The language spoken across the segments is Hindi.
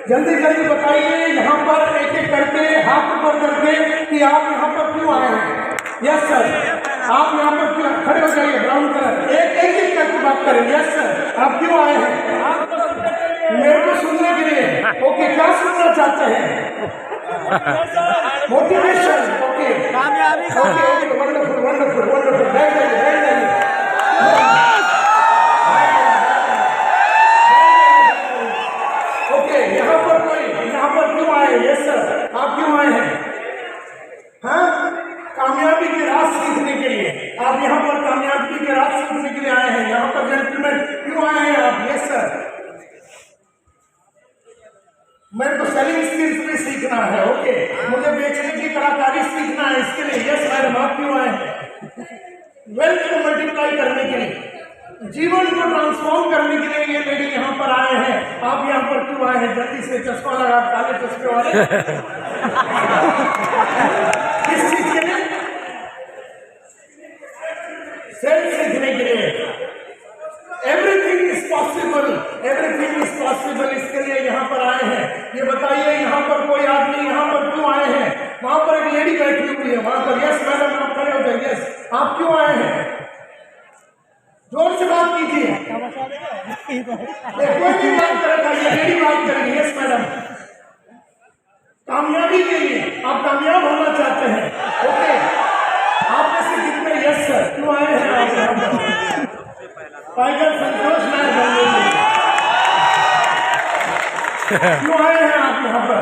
जल्दी जल्दी बताइए यहाँ पर एक एक करके, हाथ ऊपर करके कि आप यहाँ पर क्यों आए हैं। यस सर, आप यहाँ पर क्यों खड़े हो जाइए, ब्राउन कलर, एक एक करके बात करें। यस सर, आप क्यों आए हैं? मेरे को सुनने के लिए। ओके, क्या सुनना चाहते हैं? मोटिवेशन। ओके, कामयाबी। Okay, wonderful wonderful wonderful. बैठ जाइए, बैठ जाइए। ओके, यहाँ पर क्यों आए? यस सर, आप क्यों आए हैं? हाँ, कामयाबी के राज सीखने के लिए। आप यहाँ पर कामयाबी के राज सीखने के लिए आए हैं। यहाँ पर जेंटलमैन क्यों आए हैं आप? यस सर, मेरे को सेलिंग स्किल्स भी सीखना है। ओके, मुझे बेचने की कलाकारी सीखना है, इसके लिए। यस मैडम, आप क्यों आए हैं? वेल्थ को मल्टीप्लाई करने के लिए, जीवन को ट्रांसफॉर्म करने के लिए ये लेडी यहाँ पर आए हैं। आप यहाँ पर क्यों आए हैं? जल्दी से चश्मा लगा, काले चश्मे वाले। किस चीज के लिए? सेल्फ सीखने के लिए। Everything is possible, everything is possible, इसके लिए यहाँ पर आए हैं। ये बताइए, यहाँ पर कोई आदमी यहाँ पर क्यों आए हैं? वहां पर एक लेडी बैठी हुई है वहां पर। यस मैडम, आप खड़े हो जाइए। यस, आप क्यों आए हैं? जोर से बात कीजिए। कोई भी बात करेगा, ये लेडी बात करेगी। यस मैडम, कामयाबी के लिए, आप कामयाब होना चाहते हैं। ओके, आप में से कितने यस सर क्यों आए हैं? आप यहाँ पर टाइगर संतोष नायक बनने के लिए क्यों आए हैं? आप यहाँ पर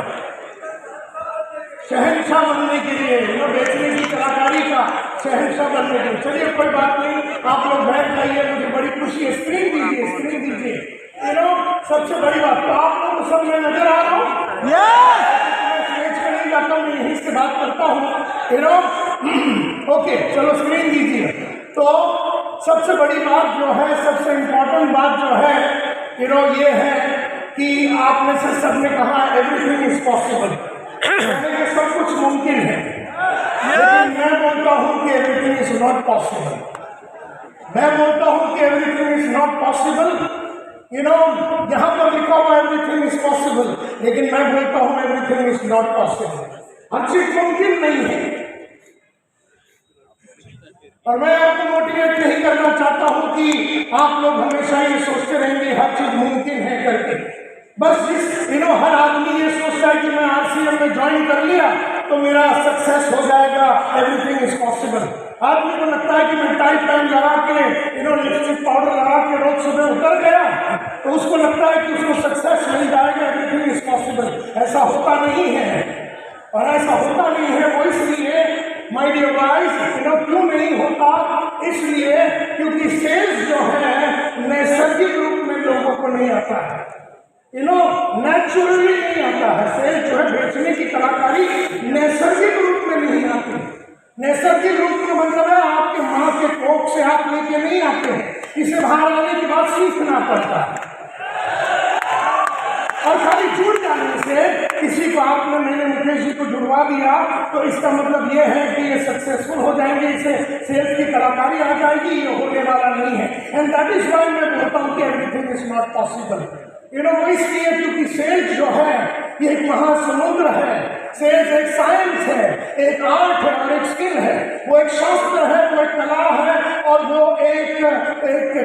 शहंशाह बनने के लिए, बेचने की कलाकारी का शहंशाह बनने के लिए। चलिए कोई बात नहीं, आप लोग बैठ जाइए, मुझे बड़ी खुशी है। स्क्रीन दीजिए, स्क्रीन दीजिए। सबसे बड़ी बात तो आप लोग सब मैं नजर आ रहा हूँ। नहीं जाता हूँ, मैं यहीं से बात करता हूँ। ओके, चलो स्क्रीन दीजिए। तो सबसे बड़ी बात जो है, सबसे इम्पोर्टेंट बात जो है ये है कि आप में से सबने कहा एवरीथिंग इज पॉसिबल, सब कुछ मुमकिन है। लेकिन मैं बोलता हूँ कि एवरीथिंग इज नॉट पॉसिबल। मैं बोलता हूँ कि एवरीथिंग इज नॉट पॉसिबल। यहाँ पर लिखा हुआ एवरीथिंग इज पॉसिबल, लेकिन मैं बोलता हूँ एवरीथिंग इज नॉट पॉसिबल। हर चीज मुमकिन नहीं है। और मैं आपको मोटिवेट नहीं करना चाहता हूं कि आप लोग हमेशा ये सोचते रहेंगे हर चीज मुमकिन है करके। बस हर आदमी ये सोचता है कि मैं आरसीएम में ज्वाइन कर लिया तो मेरा सक्सेस हो जाएगा, एवरीथिंग इज पॉसिबल। आदमी को लगता है कि मैं टाई पैन लगा के लिपस्टिक पाउडर लगा के रोज सुबह उतर गया तो उसको लगता है कि उसको सक्सेस मिल जाएगा, एवरीथिंग इज पॉसिबल। ऐसा होता नहीं है। और ऐसा होता नहीं है वो इसलिए माय डियर गाइस, क्यों नहीं होता? इसलिए क्योंकि सेल्स जो है नैसर्गिक रूप में लोगों को नहीं आता है। नेचुरली नहीं आता है। सेल्स जो है बेचने की कलाकारी नैसर्गिक रूप में नहीं आती। नैसर्गिक रूप में मतलब है आपके माँ के कोख से आप लेके नहीं आते हैं, इसे बाहर आने के बाद सीखना पड़ता है। और खाली जुड़ जाने से किसी को आपने, मैंने मुकेश जी को जुड़वा दिया तो इसका मतलब ये है कि ये सक्सेसफुल हो जाएंगे, इसे सेल्स की कलाकारी आ जाएगी, ये होने वाला नहीं है। एंड दैट इज व्हाई मैं बोलता हूँ कि एवरीथिंग इज नॉट पॉसिबल। वो इसलिए क्योंकि सेल्स जो है ये एक महासमुद्र है। सेल्स एक साइंस है, एक आर्ट है और एक स्किल है। वो एक शास्त्र है, वो एक कला है और वो एक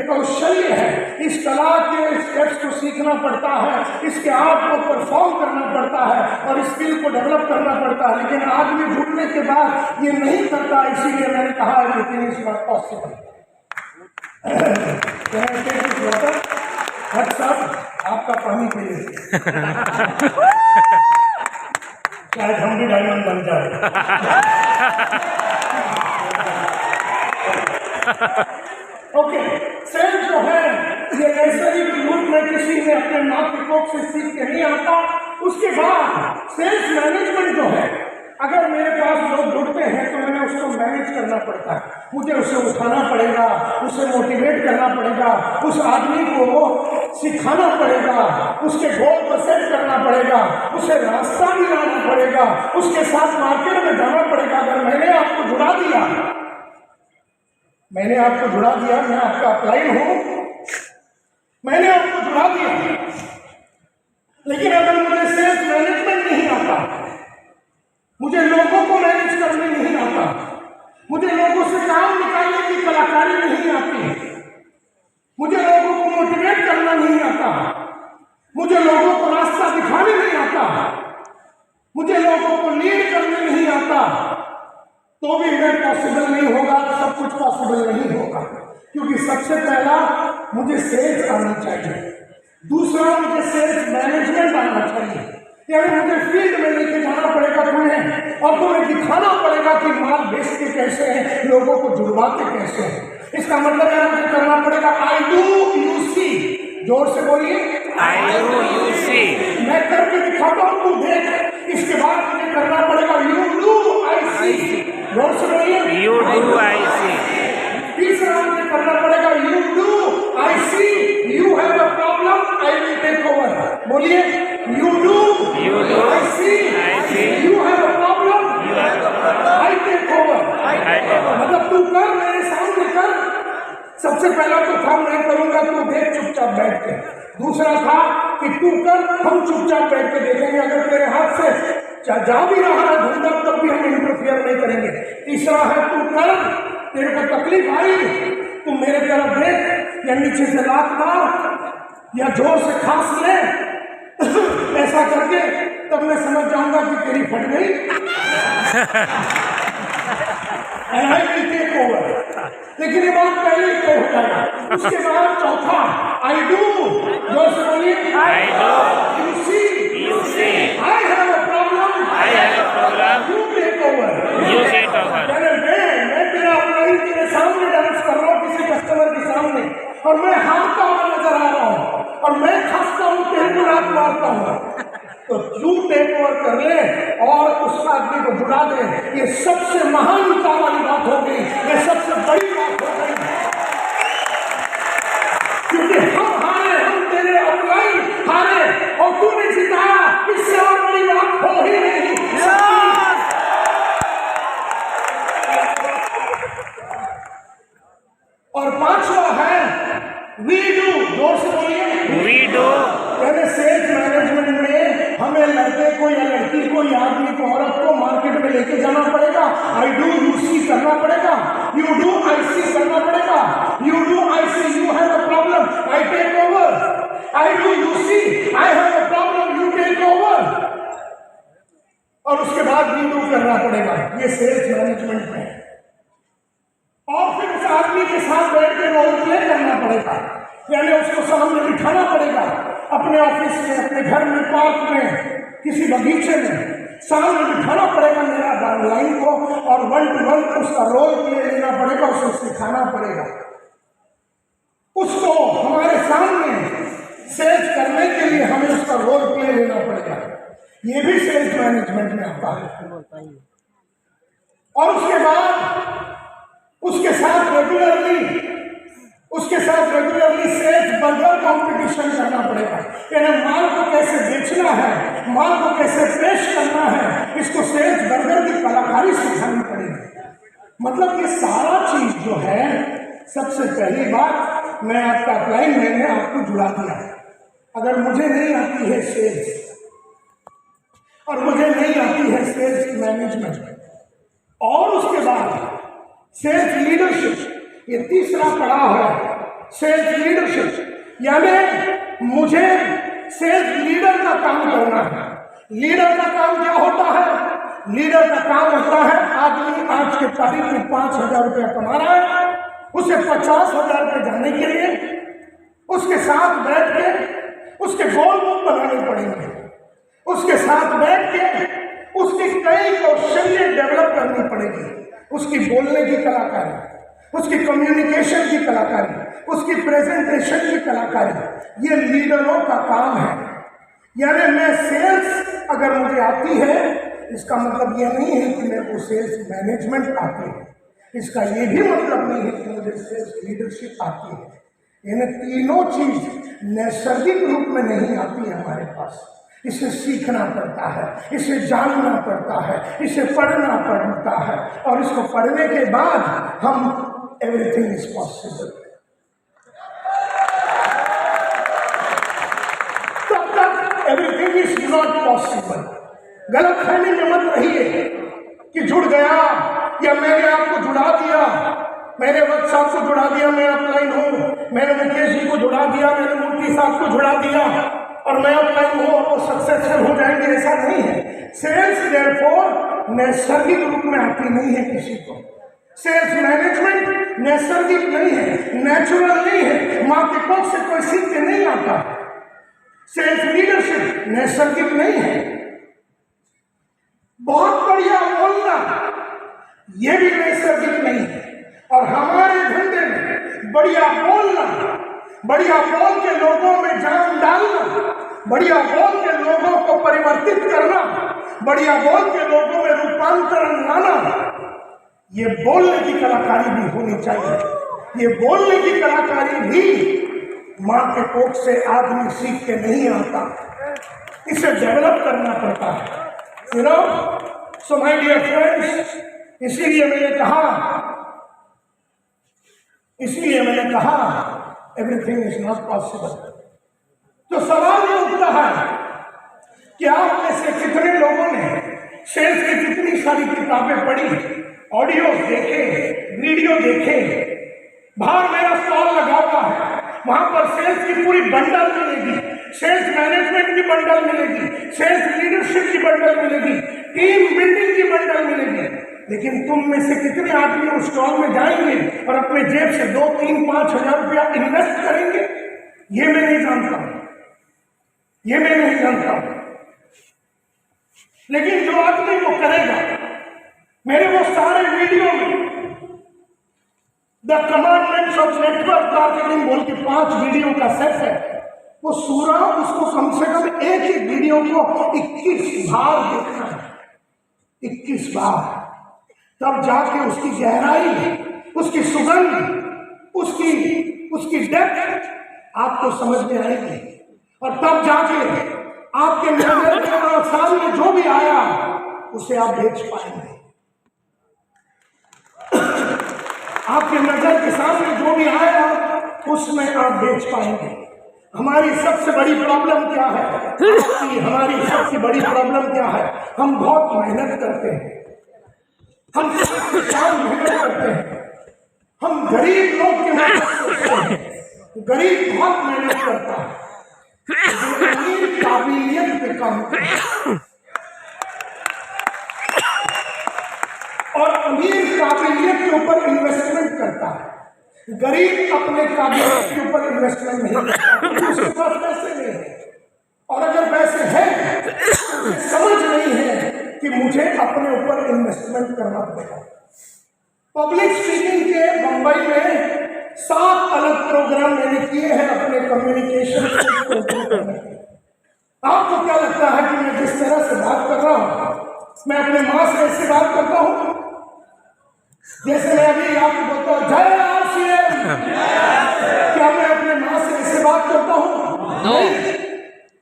कौशल्य है। इस कला के स्टेप्स को सीखना पड़ता है, इसके आर्ट को परफॉर्म करना पड़ता है और स्किल को डेवलप करना पड़ता है। लेकिन आदमी जुड़ने के बाद ये नहीं करता, इसीलिए मैंने कहा एवरीथिंग इज नॉट पॉसिबल। आपका पानी के लिए शायद हम भी डायमंड बन जाए। ओके, सेल्स जो है ये नैसर्गिक रूप में किसी ने अपने माँ के कोख से सीख के नहीं आता। उसके बाद सेल्स मैनेजमेंट जो है, अगर मेरे पास लोग जुड़ते हैं तो मैंने उसको मैनेज करना पड़ता है। मुझे उसे उठाना पड़ेगा, उसे मोटिवेट करना पड़ेगा, उस आदमी को सिखाना पड़ेगा, उसके गोल को सेट करना पड़ेगा, उसे रास्ता भी लाना पड़ेगा, उसके साथ मार्केट में जाना पड़ेगा। अगर मैंने आपको जुड़ा दिया, मैं आपका अपलाइन हूं, मैंने आपको जुड़ा दिया लेकिन अगर मुझे सेल्स मैनेजमेंट नहीं आता, मुझे लोगों को मैनेज करने नहीं आता, मुझे लोगों से काम निकालने की कलाकारी नहीं आती, मुझे लोगों को मोटिवेट करना नहीं आता, मुझे लोगों को रास्ता दिखाने नहीं आता, मुझे लोगों को लीड करने नहीं आता, तो भी मैं पॉसिबल नहीं होगा, सब कुछ पॉसिबल नहीं होगा। क्योंकि सबसे पहला मुझे सेल्स आना चाहिए, दूसरा मुझे सेल्स मैनेजमेंट आना चाहिए। यानी मुझे फील्ड में लेके जाना पड़ेगा तुम्हें, और तुम्हें दिखाना पड़ेगा कि माल बेचते कैसे हैं, लोगों को जुड़वाते कैसे हैं। इसका मतलब है मुझे करना पड़ेगा आई डू यू सी। जोर से बोलिए, आई डू यू सी। मैं करके दिखाता हूँ, तू देख। इसके बाद मुझे करना पड़ेगा यू डू आई सी। जोर से बोलिए, यू डू आई सी। तीसरा मुझे करना पड़ेगा you do I see you have a problem I will take over. बोलिए, you do I see you have a problem I take over. मतलब तू कर, मेरे सामने कर। सबसे पहला तो था मैं करूंगा, तू देख चुपचाप बैठ के। दूसरा था कि तू कर, हम चुपचाप बैठ के देखेंगे। अगर तेरे हाथ से जा भी रहा है धंधा तब भी हम इंटरफियर नहीं करेंगे। तीसरा है तू कर, तेरे को तकलीफ आई तू मेरे तरफ देख, या नीचे से लात मार या जोर से खांस ले, ऐसा करके तब मैं समझ जाऊंगा कि तेरी फट गई। Take over. लेकिन ये बात पहले ही तय हो जाएगा। उसके बाद चौथा आई डू। जोर से बोलिए, I do you see I have a problem you take over. You take over. मैं तेरा अपना तेरे सामने डांस कर रहा हूँ, किसी कस्टमर के सामने, और मैं हारता हुआ नजर आ रहा हूँ, और मैं खसता हूँ, तेरे को रात मारता हूँ, तो यू टेक ओवर कर ले और उस आदमी को जुड़ा दे। ये सबसे महानता वाली बात हो गई, ये सबसे बड़ी बात हो गई। क्योंकि हम हारे, हम तेरे अपलाइन हारे और तूने जिताया, इससे और बड़ी बात हो ही नहीं। और पांचवा है वी डू। जोर से बोलिए, वी डू। यानी सेल्स मैनेजमेंट में हमें लड़के को या लड़की को या आदमी को, औरत को मार्केट में लेके जाना पड़ेगा। आई डू यू सी करना पड़ेगा, यू डू आई सी करना पड़ेगा, you do I see you have a problem I take over, I do you see I have a problem you take over, और उसके बाद वी डू करना पड़ेगा। ये सेल्स मैनेजमेंट में। और फिर उस आदमी के साथ बैठ के रोल प्ले करना पड़ेगा, यानी उसको सामने बिठाना पड़ेगा, अपने ऑफिस में, अपने घर में, पार्क में, किसी बगीचे में सामने बिठाना पड़ेगा मेरा डाउनलाइन को, और 1 to 1 उसका रोल प्ले लेना पड़ेगा, उसको सिखाना पड़ेगा। उसको हमारे सामने सेल्स करने के लिए हमें उसका रोल प्ले लेना पड़ेगा। ये भी सेल्स मैनेजमेंट में आता है। और उसके बाद उसके साथ रेगुलरली सेल्स बर्गर कंपटीशन करना पड़ेगा। यानी माल को कैसे बेचना है, माल को कैसे पेश करना है, इसको सेल्स बर्गर की कलाकारी सिखानी पड़ेगी। मतलब ये सारा चीज जो है, सबसे पहली बात मैं आपका अपलाइन मैंने आपको जुड़ा दिया। अगर मुझे नहीं आती है सेल्स और मुझे नहीं आती है सेल्स मैनेजमेंट, और उसके बाद सेल्स लीडरशिप, ये तीसरा पड़ाव है सेल्स लीडरशिप। यानी मुझे सेल्स लीडर का काम करना है। लीडर का काम क्या होता है? लीडर का काम होता है, आदमी आज के तारीख में 5,000 रुपया कमा रहा है, उसे 50,000 रुपये जाने के लिए उसके साथ बैठ के उसके गोल बुक बनाने पड़ेंगे, उसके साथ बैठ के उसकी कई कौशल्य डेवलप करनी पड़ेगी, उसकी बोलने की कलाकारी, उसकी कम्युनिकेशन की कलाकारी, उसकी प्रेजेंटेशन की कलाकारी, ये लीडरों का काम है। यानी मैं सेल्स अगर मुझे आती है, इसका मतलब ये नहीं है कि मेरे को सेल्स मैनेजमेंट आती है, इसका ये भी मतलब नहीं है कि मुझे सेल्स लीडरशिप आती है। यानी तीनों चीज नैसर्गिक रूप में नहीं आती है हमारे पास, इसे सीखना पड़ता है, इसे जानना पड़ता है, इसे पढ़ना पड़ता है, और इसको पढ़ने के बाद हम एवरीथिंग इज पॉसिबल। तब तक everything everything is not possible. गलतफहमी में मत रहिए कि जुड़ गया या मैंने आपको जुड़ा दिया, मैंने वक्त साहब को जुड़ा दिया, मैं अपलाइन हूँ, मैंने मुकेश जी को जुड़ा दिया, मैंने मूर्ति साहब को जुड़ा दिया और मैं अपलाइन हूँ और वो सक्सेसफुल हो जाएंगे, ऐसा नहीं है। सेल्स देयरफॉर नैसर्गिक रूप में आती नहीं है किसी को। सेल्स मैनेजमेंट नैसर्गिक नहीं है, नेचुरल नहीं है, माँ के कोख से कोई सीख के नहीं आता। सेल्स लीडरशिप नैसर्गिक नहीं है। बहुत बढ़िया बोलना ये भी नैसर्गिक नहीं है। और हमारे धंधे में बढ़िया बोलना, बढ़िया बोल के लोगों में जान डालना, बढ़िया बोल के लोगों को परिवर्तित करना, बढ़िया बोल के लोगों में रूपांतरण लाना, ये बोलने की कलाकारी भी होनी चाहिए। ये बोलने की कलाकारी भी माँ के कोख से आदमी सीख के नहीं आता, इसे डेवलप करना पड़ता है। You know, so my dear friends, इसीलिए मैंने कहा एवरीथिंग इज नॉट पॉसिबल। तो सवाल ये उठता है कि आप में से कितने लोगों ने सेल्स की कितनी सारी किताबें पढ़ी, ऑडियो देखे, वीडियो देखे। बाहर मेरा स्टॉल लगा हुआ है, वहां पर सेल्स की पूरी बंडल मिलेगी, सेल्स मैनेजमेंट की बंडल मिलेगी, सेल्स लीडरशिप की बंडल मिलेगी, टीम बिल्डिंग की बंडल मिलेगी। लेकिन तुम में से कितने आदमी उस स्टॉल में जाएंगे और अपने जेब से 2, 3, 5 हजार रुपया इन्वेस्ट करेंगे? ये मैं नहीं जानता, ये मैं नहीं जानता। लेकिन जो आदमी वो करेगा, मेरे वो सारे वीडियो में the commandments of network marketing बोल के 5 वीडियो का सेट है, वो सूरा उसको कम से कम एक ही वीडियो को 21 बार देखना है, 21 बार। तब जाके उसकी गहराई, उसकी सुगंध, उसकी डेप्थ आपको समझ में आएगी। और तब जाके आपके नजर के सामने जो भी आया उसे आप बेच पाएंगे। आपके नजर के सामने जो भी आया उसमें आप बेच पाएंगे। हमारी सबसे बड़ी प्रॉब्लम क्या है? हमारी सबसे बड़ी प्रॉब्लम क्या है? हम बहुत मेहनत करते हैं, हम मेहनत करते हैं, हम गरीब लोग के मेहनत करते हैं। गरीब बहुत मेहनत करता है, अमीर काबिलियत पे काम करता है और अमीर काबिलियत के ऊपर इन्वेस्टमेंट करता है। गरीब अपने काबिलियत के ऊपर इन्वेस्टमेंट नहीं करता, उसके पास पैसे नहीं है, और अगर पैसे हैं तो समझ नहीं है कि मुझे अपने ऊपर इन्वेस्टमेंट करना पड़ेगा। पब्लिक स्पीकिंग के मुंबई में 7 अलग प्रोग्राम मैंने किए हैं अपने कम्युनिकेशन को इम्प्रूव करने के। आपको क्या लगता है कि मैं जिस तरह से बात कर रहा हूं, मैं अपने माँ से ऐसे बात करता हूं जैसे मैं अभी आपको बोलता हूं जय RCM? क्या मैं अपने माँ से ऐसे बात करता हूं? नहीं,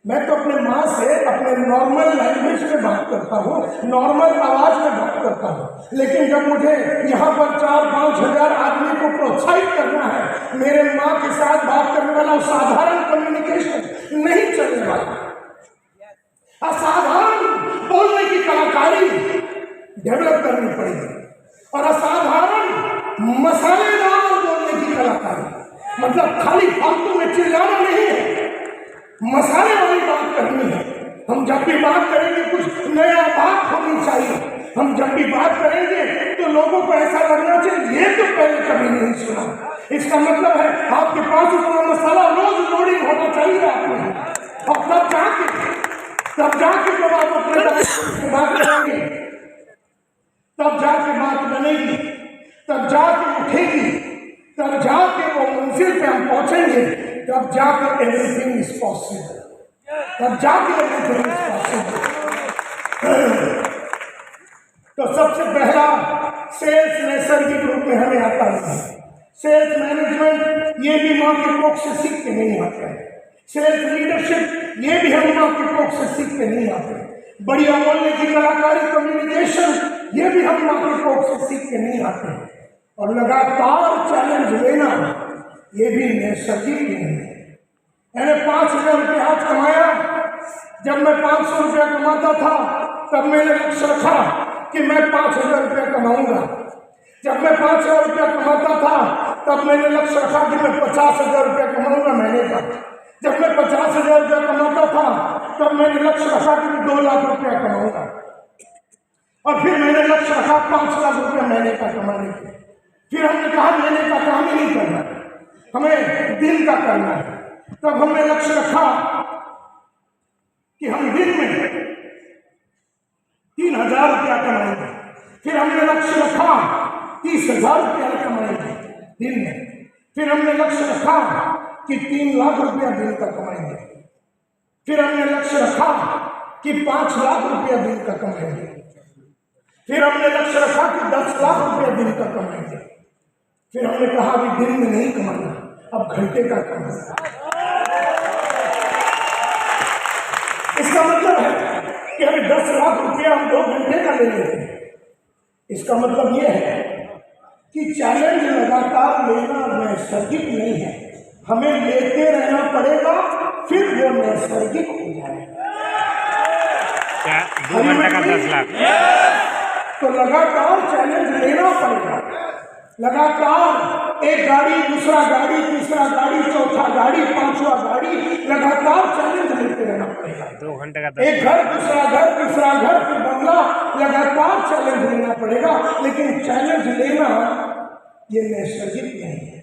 मैं तो अपने माँ से अपने नॉर्मल लैंग्वेज में बात करता हूँ, नॉर्मल आवाज में बात करता हूँ। लेकिन जब मुझे यहाँ पर 4-5 हजार आदमी को प्रोत्साहित करना है, मेरे माँ के साथ बात करने वाला साधारण कम्युनिकेशन नहीं चलने वाला। असाधारण बोलने की कलाकारी डेवलप करनी पड़ेगी और असाधारण मसालेदार बोलने की कलाकारी, मतलब खाली फालतू में चिल्लाना नहीं है, मसाले वाली बात करनी है। हम जब भी बात करेंगे कुछ नया बात होनी चाहिए। हम जब भी बात करेंगे तो लोगों को ऐसा लगना चाहिए ये तो पहले कभी नहीं सुना। इसका मतलब है आपके पास उतना मसाला रोज लोडिंग होना चाहिए आपको, और तब जाके जब आप अपने बात करेंगे, तब जाके बात बनेगी, तब जाके उठेगी, तब जाके वो मंजिल पे हम पहुंचेंगे, तब जाकर एवरीथिंग इज पॉसिबल, तब जाके एवरीथिंग इज पॉसिबल। तो सबसे पहला सेल्स नैसर्गिक रूप में हमें आता है। सेल्स मैनेजमेंट ये भी माँ के कोख से सीख के नहीं आते हैं। सेल्स लीडरशिप ये भी हम माँ के कोख से सीख के नहीं आते। बढ़िया बोलने की कलाकारी, कम्युनिकेशन ये भी हम माँ के कोख से सीख के नहीं आते हैं। और लगातार चैलेंज लेना ये भी नैसर्गिक नहीं है। मैंने 5,000 रुपये आज कमाया, जब मैं 500 रुपया कमाता था तब मैंने लक्ष्य रखा कि मैं 5,000 रुपया कमाऊंगा। जब मैं 5,000 रुपया कमाता था तब मैंने लक्ष्य रखा कि मैं 50,000 रुपया कमाऊंगा महीने का। जब मैं 50,000 रुपया कमाता था तब मैंने लक्ष्य रखा कि मैं 2 लाख रुपया कमाऊंगा। और फिर मैंने लक्ष्य रखा 5 लाख रुपया महीने का कमाने के। फिर हमने कहा महीने का काम ही नहीं करना, हमें दिन का करना है। तब हमने लक्ष्य रखा कि हम दिन में 3,000 रुपया कमाएंगे। फिर हमने लक्ष्य रखा 30,000 रुपया कमाएंगे दिन में। फिर हमने लक्ष्य रखा कि 3 लाख रुपया दिन का कमाएंगे। फिर हमने लक्ष्य रखा कि 5 लाख रुपया दिन का कमाएंगे। फिर हमने लक्ष्य रखा कि 10 लाख रुपया दिन का कमाएंगे। फिर हमने कहा अभी दिन में नहीं कमाना, अब घंटे का कमाना। इसका मतलब है कि अभी 10 लाख रुपया हम 2 घंटे का ले लेते हैं। इसका मतलब यह है कि चैलेंज लगातार लेना नैसर्गिक नहीं है, हमें लेते रहना पड़ेगा, फिर वो नैसर्गिक हो जाएगा। 2 घंटे का 10 लाख। तो लगातार चैलेंज लेना पड़ेगा, लगातार एक गाड़ी, दूसरा गाड़ी, तीसरा गाड़ी, चौथा गाड़ी, 5वां गाड़ी, लगातार चैलेंज लेते रहना पड़ेगा। 2 घंटे का 10 एक घर, दूसरा घर, तीसरा घर, फिर बंगला, लगातार चैलेंज लेना पड़ेगा। लेकिन चैलेंज लेना ये नैसर्गिक नहीं है।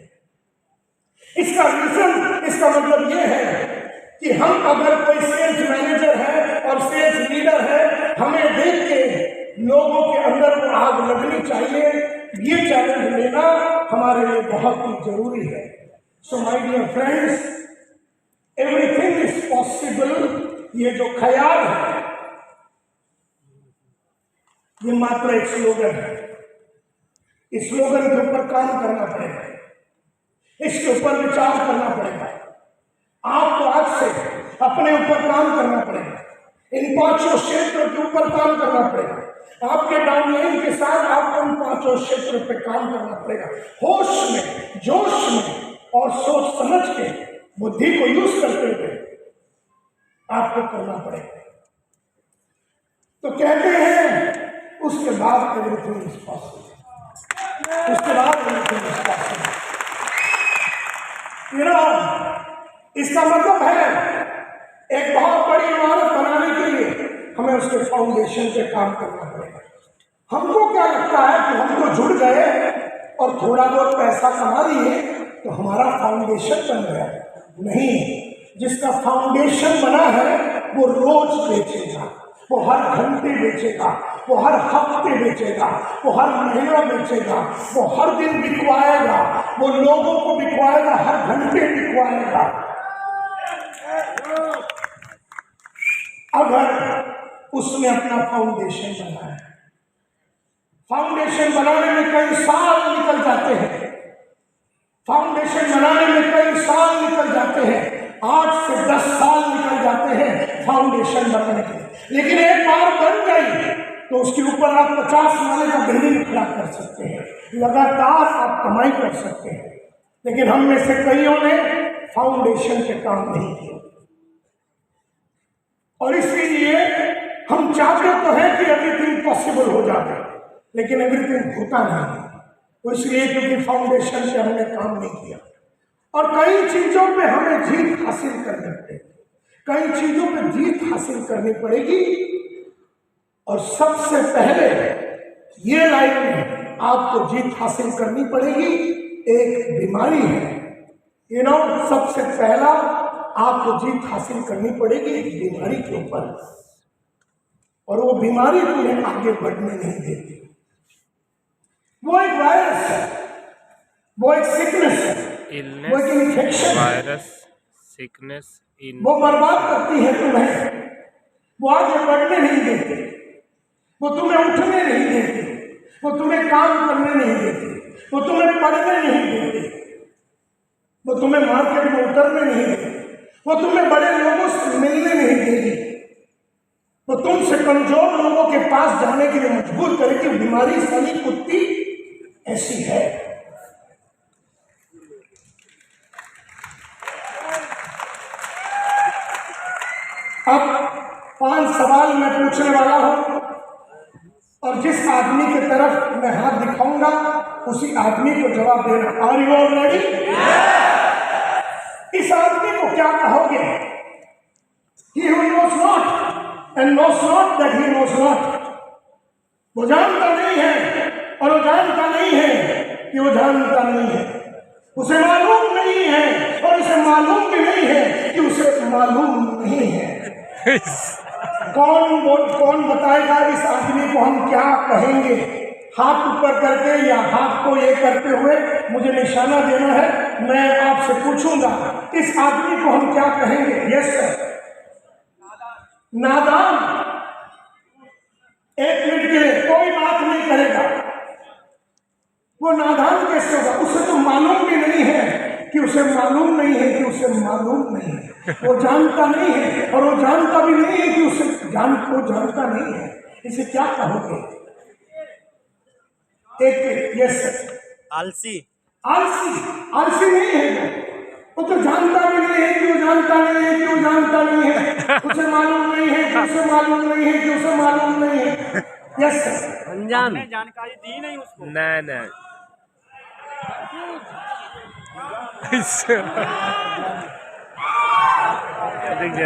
इसका रीजन, इसका मतलब ये है कि हम अगर कोई सेल्स मैनेजर है और सेल्स लीडर है, हमें देख के लोगों के अंदर वो आग लगनी चाहिए। ये चैलेंज लेना हमारे लिए बहुत ही जरूरी है। So my dear friends, everything is possible, ये जो ख्याल है ये मात्र एक स्लोगन है। इस स्लोगन के ऊपर काम करना पड़ेगा, इसके ऊपर विचार करना पड़ेगा। आपको आज से अपने ऊपर काम करना पड़ेगा, इन 5 क्षेत्रों के ऊपर काम करना पड़ेगा। आपके डाउनलाइन के साथ आपको इन 5 क्षेत्रों पे काम करना पड़ेगा। होश में, जोश में और सोच समझ के, बुद्धि को यूज करते हुए आपको करना पड़ेगा। तो कहते हैं उसके बाद एवरीथिंग इज पॉसिबल, उसके बाद एवरीथिंग इज पॉसिबल। इसका मतलब है एक बहुत बड़ी इमारत बनाने के लिए हमें उसके फाउंडेशन पे काम करना पड़ेगा। हमको क्या लगता है कि हम तो जुड़ गए और थोड़ा बहुत पैसा कमा लिए तो हमारा फाउंडेशन बन गया। नहीं, जिसका फाउंडेशन बना है वो रोज बेचेगा, वो हर घंटे बेचेगा, वो हर हफ्ते बेचेगा, वो हर महीना बेचेगा, वो हर दिन बिकवाएगा, वो लोगों को बिकवाएगा, हर घंटे बिकवाएगा। अगर उसने अपना फाउंडेशन बनाया, फाउंडेशन बनाने में कई साल निकल जाते हैं, फाउंडेशन बनाने में कई साल निकल जाते हैं, 8 से 10 साल निकल जाते हैं फाउंडेशन बनाने के लिए। लेकिन एक बार बन गई तो उसके ऊपर आप 50 माले का बिल्डिंग खड़ा कर सकते हैं, लगातार आप कमाई कर सकते हैं। लेकिन हम में से कईयों ने फाउंडेशन पे काम नहीं किया और इसलिए हम चाहते तो हैं कि एवरीथिंग पॉसिबल हो जाए, लेकिन एवरीथिंग होता नहीं। तो इसलिए क्योंकि फाउंडेशन पे हमने काम नहीं किया और कई चीजों पे हमें जीत हासिल करनी पड़ेगी, कई चीजों पे जीत हासिल करनी पड़ेगी। और सबसे पहले ये लाइन में आपको जीत हासिल करनी पड़ेगी, एक बीमारी है। सबसे पहला आपको जीत हासिल करनी पड़ेगी एक बीमारी के ऊपर, और वो बीमारी तुम्हें आगे बढ़ने नहीं देती। वो एक वायरस है, वो एक सिकनेस है, वो एक इन्फेक्शन है, वायरस, सिकनेस, वो बर्बाद करती है तुम्हें, वो आगे बढ़ने नहीं देती, वो तुम्हें उठने नहीं देती, वो तुम्हें काम करने नहीं देती, वो तुम्हें पढ़ने नहीं देती, वो तुम्हें मार्केट में उतरने नहीं देती, वो तुम्हें बड़े लोगों से मिलने नहीं देगी, वो तुमसे कमजोर लोगों के पास जाने के लिए मजबूर करेगी। बीमारी सली कुत्ती ऐसी है। अब और जिस आदमी की तरफ मैं हाथ दिखाऊंगा उसी आदमी को जवाब देना। Are you all ready? इस आदमी को क्या कहोगे? He who knows not and knows not that he knows not। वो जानता नहीं है और वो जानता नहीं है कि वो जानता नहीं है। उसे मालूम नहीं है और उसे मालूम भी नहीं है कि उसे मालूम नहीं है। कौन बताएगा इस आदमी को हम क्या कहेंगे? हाथ ऊपर करके या हाथ को ये करते हुए मुझे निशाना देना है। मैं आपसे पूछूंगा इस आदमी को हम क्या कहेंगे? Yes sir. नादान। 1 मिनट के लिए कोई बात नहीं करेगा। वो नादान कैसे होगा? उसे तो मालूम भी नहीं है कि उसे मालूम नहीं है कि उसे मालूम नहीं है। वो जानता नहीं है और वो जानता भी नहीं है कि उसे वो जानता नहीं है। इसे क्या कहोगे? एक यस सर। आलसी। आलसी। आलसी नहीं है वो तो जानता भी नहीं है कि वो जानता नहीं है कि वो जानता नहीं है। उसे मालूम नहीं है कि उसे मालूम नहीं है कि उसे मालूम नहीं है। Yes sir. अनजान। जानकारी दी नहीं उसको। नहीं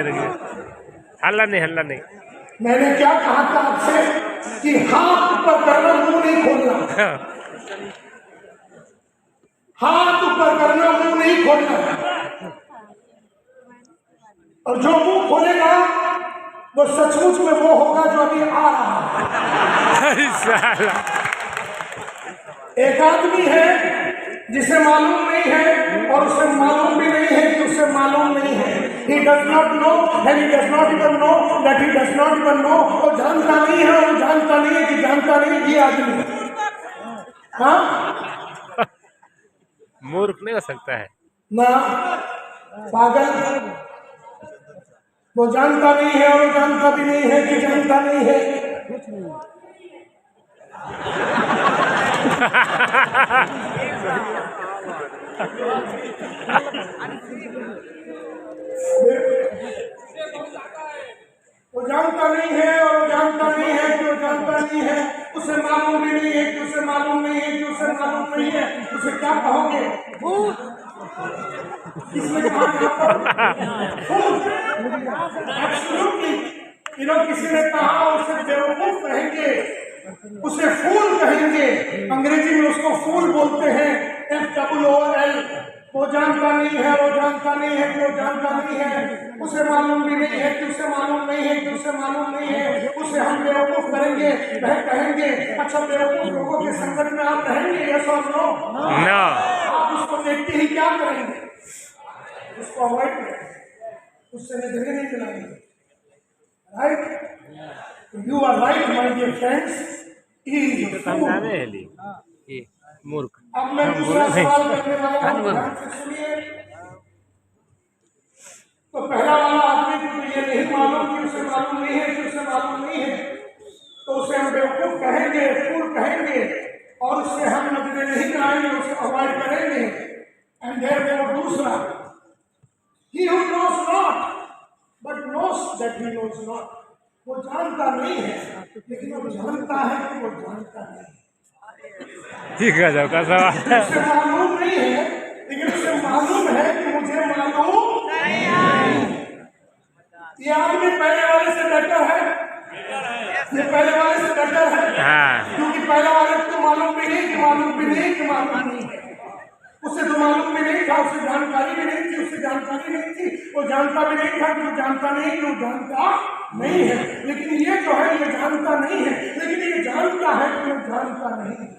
देखिए हल्ला नहीं। मैंने क्या कहा था आपसे कि हाथ ऊपर करना, मुंह नहीं खोलना। हाथ ऊपर करना, मुंह नहीं खोलना। और जो मुंह खोलेगा वो सचमुच में वो होगा जो अभी आ रहा है। एक आदमी है जिसे मालूम नहीं है और उसे मालूम भी नहीं है कि उसे मालूम नहीं है। He does not know and he does not even know that he does not even know। वो जानता नहीं है और जानता नहीं है कि जानता नहीं। ये आदमी हाँ मूर्ख नहीं हो सकता है ना, पागल। वो जानता नहीं है और वो जानता भी नहीं है कि जानता नहीं है। वो जानता नहीं है और वो जानता नहीं है कि वो जानता नहीं है। उसे मालूम भी नहीं है कि उसे मालूम नहीं है कि उसे मालूम नहीं है। उसे क्या कहोगे? किसने कहा? किसी ने कहा उसे बेवकूफ कहेंगे, उसे फूल कहेंगे। अंग्रेजी में उसको फूल बोलते हैं, FOOL। वो जानता नहीं है, वो जानता नहीं है कि वो जानता नहीं है। उसे मालूम भी नहीं है कि उसे मालूम नहीं है कि उसे मालूम नहीं है। उसे हम बेवकूफ करेंगे, वह कहेंगे। अच्छा, बेवकूफ लोगों के संगत में आप रहेंगे? यस और नो? आप उसको देखते ही क्या करेंगे? उसको अवॉइड करेंगे, उससे नजरें नहीं मिलाएंगे। Right? You are right my dear friends. मूर्ख। अब मैं दूसरा सवाल करने वाला हूं, ध्यान से सुनिए। तो पहला वाला आदमी को ये नहीं मालूम कि उसे मालूम नहीं है कि उसे मालूम नहीं है, तो उसे हम बेवकूफ कहेंगे, फूल कहेंगे और उससे हम नजरें नहीं कराएंगे, उसे अवॉइड करेंगे। एंड देयर दूसरा, he who knows not but knows that he knows not। वो जानता नहीं है लेकिन वो जानता है कि वो जानता नहीं है। ठीक है, जाओ का सवाल। उसे मालूम नहीं है लेकिन उसे मालूम है कि मुझे मालूम नहीं है। ये आदमी पहले वाले से बेटर है। ये पहले वाले से बेटर है। हाँ। क्योंकि पहले वाले को मालूम भी नहीं कि मालूम भी नहीं कि मालूम नहीं है। उसे तो मालूम भी नहीं था, उसे जानकारी भी नहीं थी, उसे जानकारी नहीं थी। वो जानता भी नहीं था कि वो जानता नहीं कि वो जानता नहीं है। लेकिन ये जो है ये जानता नहीं है, लेकिन ये जानता है कि वो जानता नहीं है।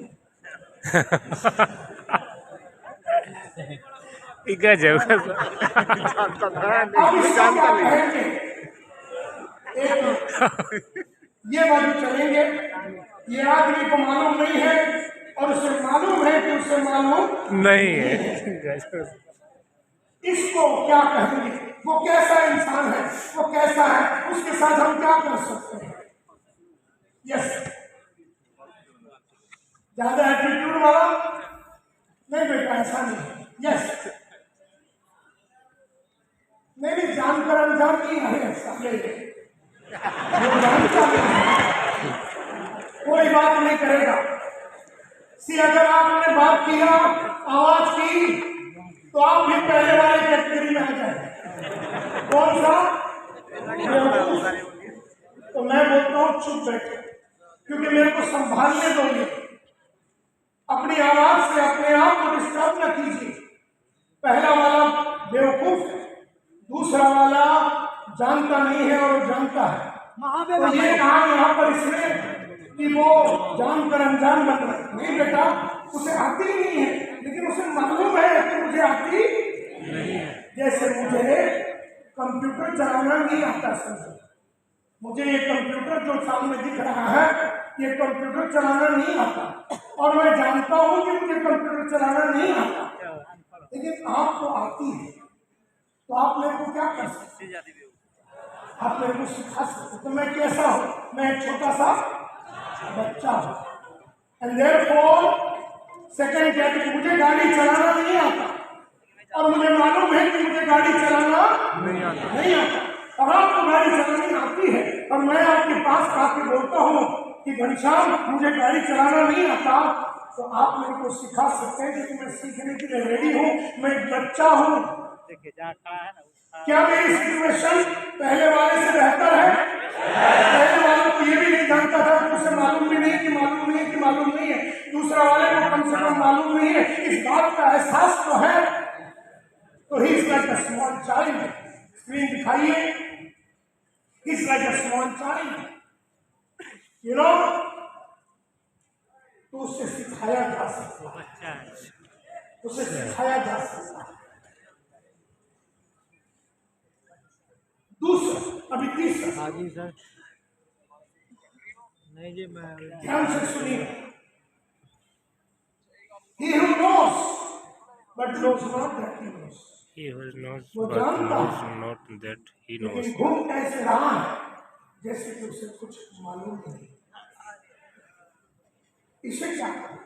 ये बाजू चलेंगे। ये आदमी को मालूम नहीं है और उसे मालूम है कि उसे मालूम नहीं है। इसको क्या कहेंगे? वो कैसा इंसान है, वो कैसा है, उसके साथ हम क्या कर सकते हैं? यस, ज्यादा एटीट्यूड वाला नहीं बेटा, ऐसा नहीं। यस, नहीं जानकर अनजान नहीं है, साले वो जानता नहीं। कोई नहीं करेगा। सी अगर आपने बात किया, आवाज की, तो आप भी पहले वाले कैटेगरी में आ जाए। कौन सा? तो मैं बोलता हूँ चुप बैठो, क्योंकि मेरे को संभालने दोगे। अपनी आवाज से अपने आप को डिस्टर्ब न कीजिए। पहला वाला बेवकूफ है, दूसरा वाला जानता नहीं है और जानता है। तो ये कहा यहाँ पर इसमें कि वो जानकर अनजान बन रहा है। नहीं बेटा, उसे आती ही नहीं है, लेकिन उसे मालूम है कि मुझे आती नहीं है। जैसे मुझे कंप्यूटर चलाना नहीं आता। समझो, मुझे ये कंप्यूटर जो सामने दिख रहा है, ये कंप्यूटर चलाना नहीं आता, और मैं जानता हूँ कि मुझे कंप्यूटर चलाना नहीं आता, लेकिन आपको आती है। तो आप मेरे को क्या कर सकते हैं? आप मेरे को सिखा सकते। तो मैं कैसा हूँ? मैं एक छोटा सा बच्चा हूँ। एंड देयरफॉर सेकंड कैटेगरी, मुझे गाड़ी चलाना नहीं आता, और मुझे मालूम है कि मुझे गाड़ी चलाना नहीं आता, और आपको गाड़ी चलानी आती है, और मैं आपके पास आके बोलता हूँ कि घनश्याम मुझे गाड़ी चलाना नहीं आता, तो आप मेरे को सिखा सकते हैं, क्योंकि मैं सीखने के लिए रेडी हूँ। मैं एक बच्चा हूँ। क्या मेरी सिचुएशन पहले वाले से बेहतर है? पहले वाले को ये भी नहीं जानता था, उसे मालूम भी नहीं कि मालूम नहीं कि मालूम नहीं है। दूसरा वाले को कम से कम मालूम नहीं है, इस बात का एहसास तो है। तो he is like a small child. Screen दिखाइए। Is like a small child, you know. तो उससे सिखाया जा सकता है, उसे सिखाया जा सकता है। दूसरा, अभी तीसरा। हाँ जी सर। नहीं जी, मैं ध्यान से सुनिए। He who knows but knows not that he knows. he who knows वो but जानता knows है, not that he knows. लेकिन घूम कैसे रहा है जैसे कि उसे कुछ मालूम नहीं। इसे क्या करें?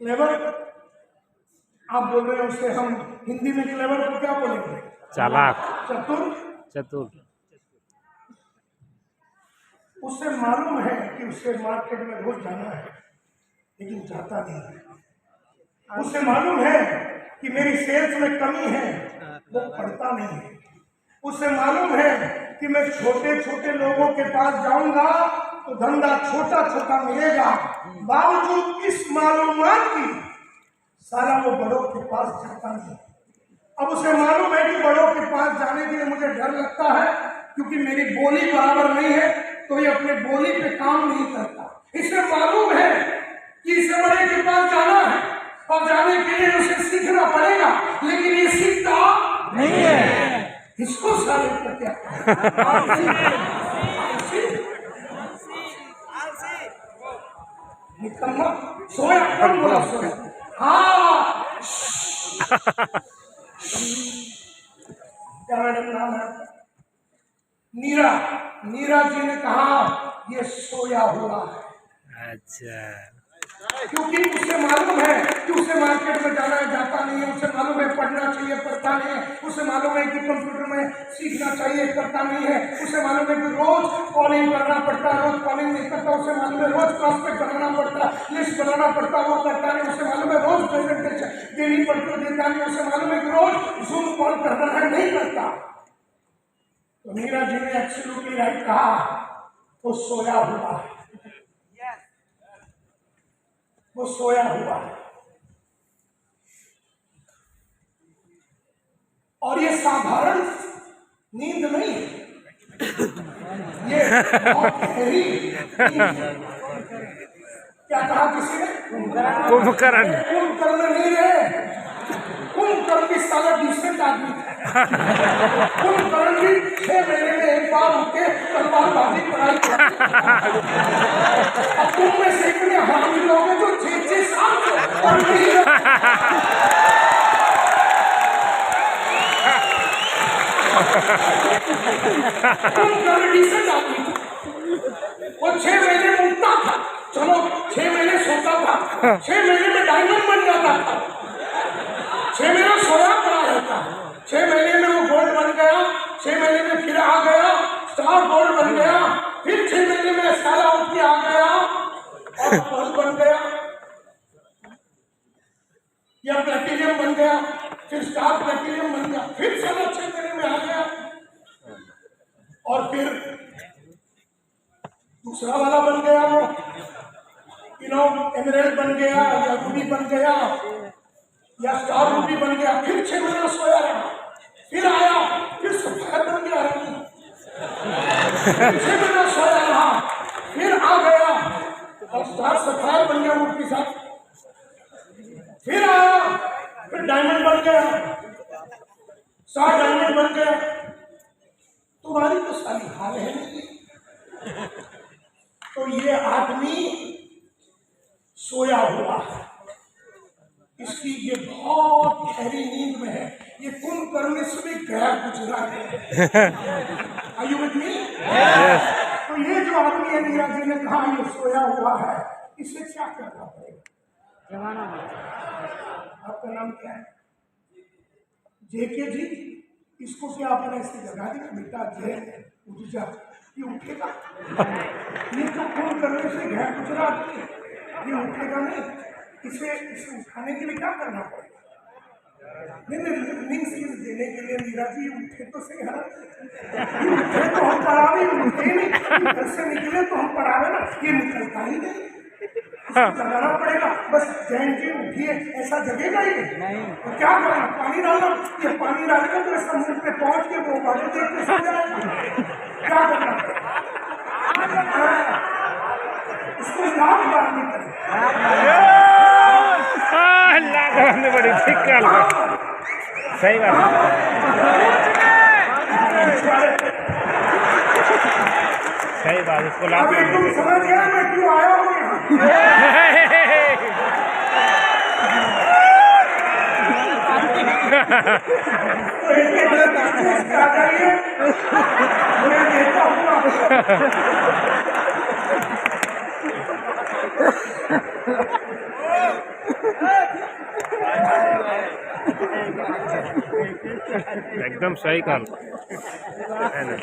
क्लेवर आप बोल रहे हैं, उससे हम हिंदी में क्लेवर को क्या बोलेंगे? चालाक, चतुर। चतुर। उससे मालूम है कि उसे मार्केट में रोज जाना है, लेकिन जाता नहीं है। उसे मालूम है कि मेरी सेल्स में कमी है, वो पढ़ता नहीं है। उसे मालूम है कि मैं छोटे छोटे लोगों के पास जाऊंगा तो धंधा छोटा छोटा मिलेगा। बावजूद इस मालूमात की साला वो बड़ों के पास जाता नहीं। अब उसे मालूम है कि बड़ों के पास जाने के लिए मुझे डर लगता है, क्योंकि मेरी बोली बराबर नहीं है, तो ये अपने बोली पे काम नहीं करता। इसे मालूम है कि इसे बड़े के पास जाना है, और जाने के लिए उसे सीखना पड़ेगा, लेकिन ये सीखता नहीं है। इसको साले का क्या निकलना? सोया कौन बोला? सोया। हाँ, क्या मैडम नाम है? नीरा। नीरा जी ने कहा ये सोया हुआ है। अच्छा, क्योंकि उसे मालूम है कि उसे मार्केट में जाना है, जाता नहीं है। उसे मालूम है पढ़ना चाहिए, पढ़ता नहीं है। उसे मालूम है कि कंप्यूटर में सीखना चाहिए, करता नहीं है। उसे मालूम है कि रोज कॉलिंग करना पड़ता है, रोज कॉलिंग नहीं करता। उसे मालूम है रोज प्रॉस्पेक्ट बनाना पड़ता, लिस्ट बनाना पड़ता, वो करता नहीं। उसे मालूम है रोज प्रेजेंटेशन देनी पड़ती, देता नहीं। उसे मालूम है कि रोज जूम कॉल करना है, नहीं करता। तो मीरा जी ने एब्सोल्युटली राइट कहा, वो सोया हुआ है, वो सोया हुआ है। और ये साधारण नींद नहीं है, ये बहुत गहरी नींद है। क्या कहा किसी ने? कुंभकर्ण। कुंभकर्ण नहीं है, कुंभकर्ण भी साला डिसेंट आदमी था। कुंभकर्ण भी 6 महीने में एक बार उठके तलवारबाजी पढ़ाई करते। अब तुम में से इतने हरामी लोग हैं जो 6-6 साल से और नहीं कुंभकर्ण डिसेंट आदमी था। वो 6 महीने में उठता था, चलो 6 महीने सोता था, 6 महीने में डायमंड बन जाता था, 6 महीने सोया पड़ा रहता, 6 महीने में बाहर प्लेटिनियम बन गया, फिर सब अच्छे तेरे में आ गया, और फिर दूसरा वाला बन गया, वो एमराल्ड बन गया या रूबी बन गया या स्टार रूबी बन गया, फिर 6 महीना सोया रहा, फिर आया, फिर सफेद बन गया, 6 महीना सोया रहा, फिर आ गया और स्टार सफेद बन गया मुख के साथ, फिर आया, फिर डायमंड बन गया, स्टार डायमंड बन गया। तुम्हारी तो सारी हाल है नहीं। तो ये आदमी सोया हुआ है, इसकी ये बहुत गहरी नींद में है, ये कुंभकर्ण से भी गया गुजरा है। Are you with me? तो ये जो आदमी है, मीरा जी ने कहा ये सोया हुआ है, इसे क्या करना पड़ेगा? आपका नाम क्या है? जेके जी। इसको क्या आपने ऐसी जगह दी बेटा जय उठ जा, ये उठेगा? ये तो फोन करने से घर गुजरा आदमी, ये उठेगा नहीं। इसे उठाने के लिए क्या करना पड़ेगा? नहीं सीज देने के लिए मीरा जी उठे तो सही है, उठे तो हम पढ़ावे, उठे नहीं, घर से निकले तो हम पढ़ावे ना, ये निकलता ही नहीं, लगाना पड़ेगा। बस जैन जी उठिए ऐसा जगेगा ही नहीं, तो क्या करना? पानी डालना, ये पानी डालेगा तो ऐसा मुंह पे पहुंच के वो बाजू देख के सो जाएगा, क्या करना पड़ेगा? इसको याद मारनी पड़ेगी। बड़ी ठीक कर, सही बात है। सही बात, इसको लाभ तुम समझ गया मैं क्यों आया हूँ यहाँ? आ जाइए, मैं देता हूँ आपको। एकदम सही कर है ना।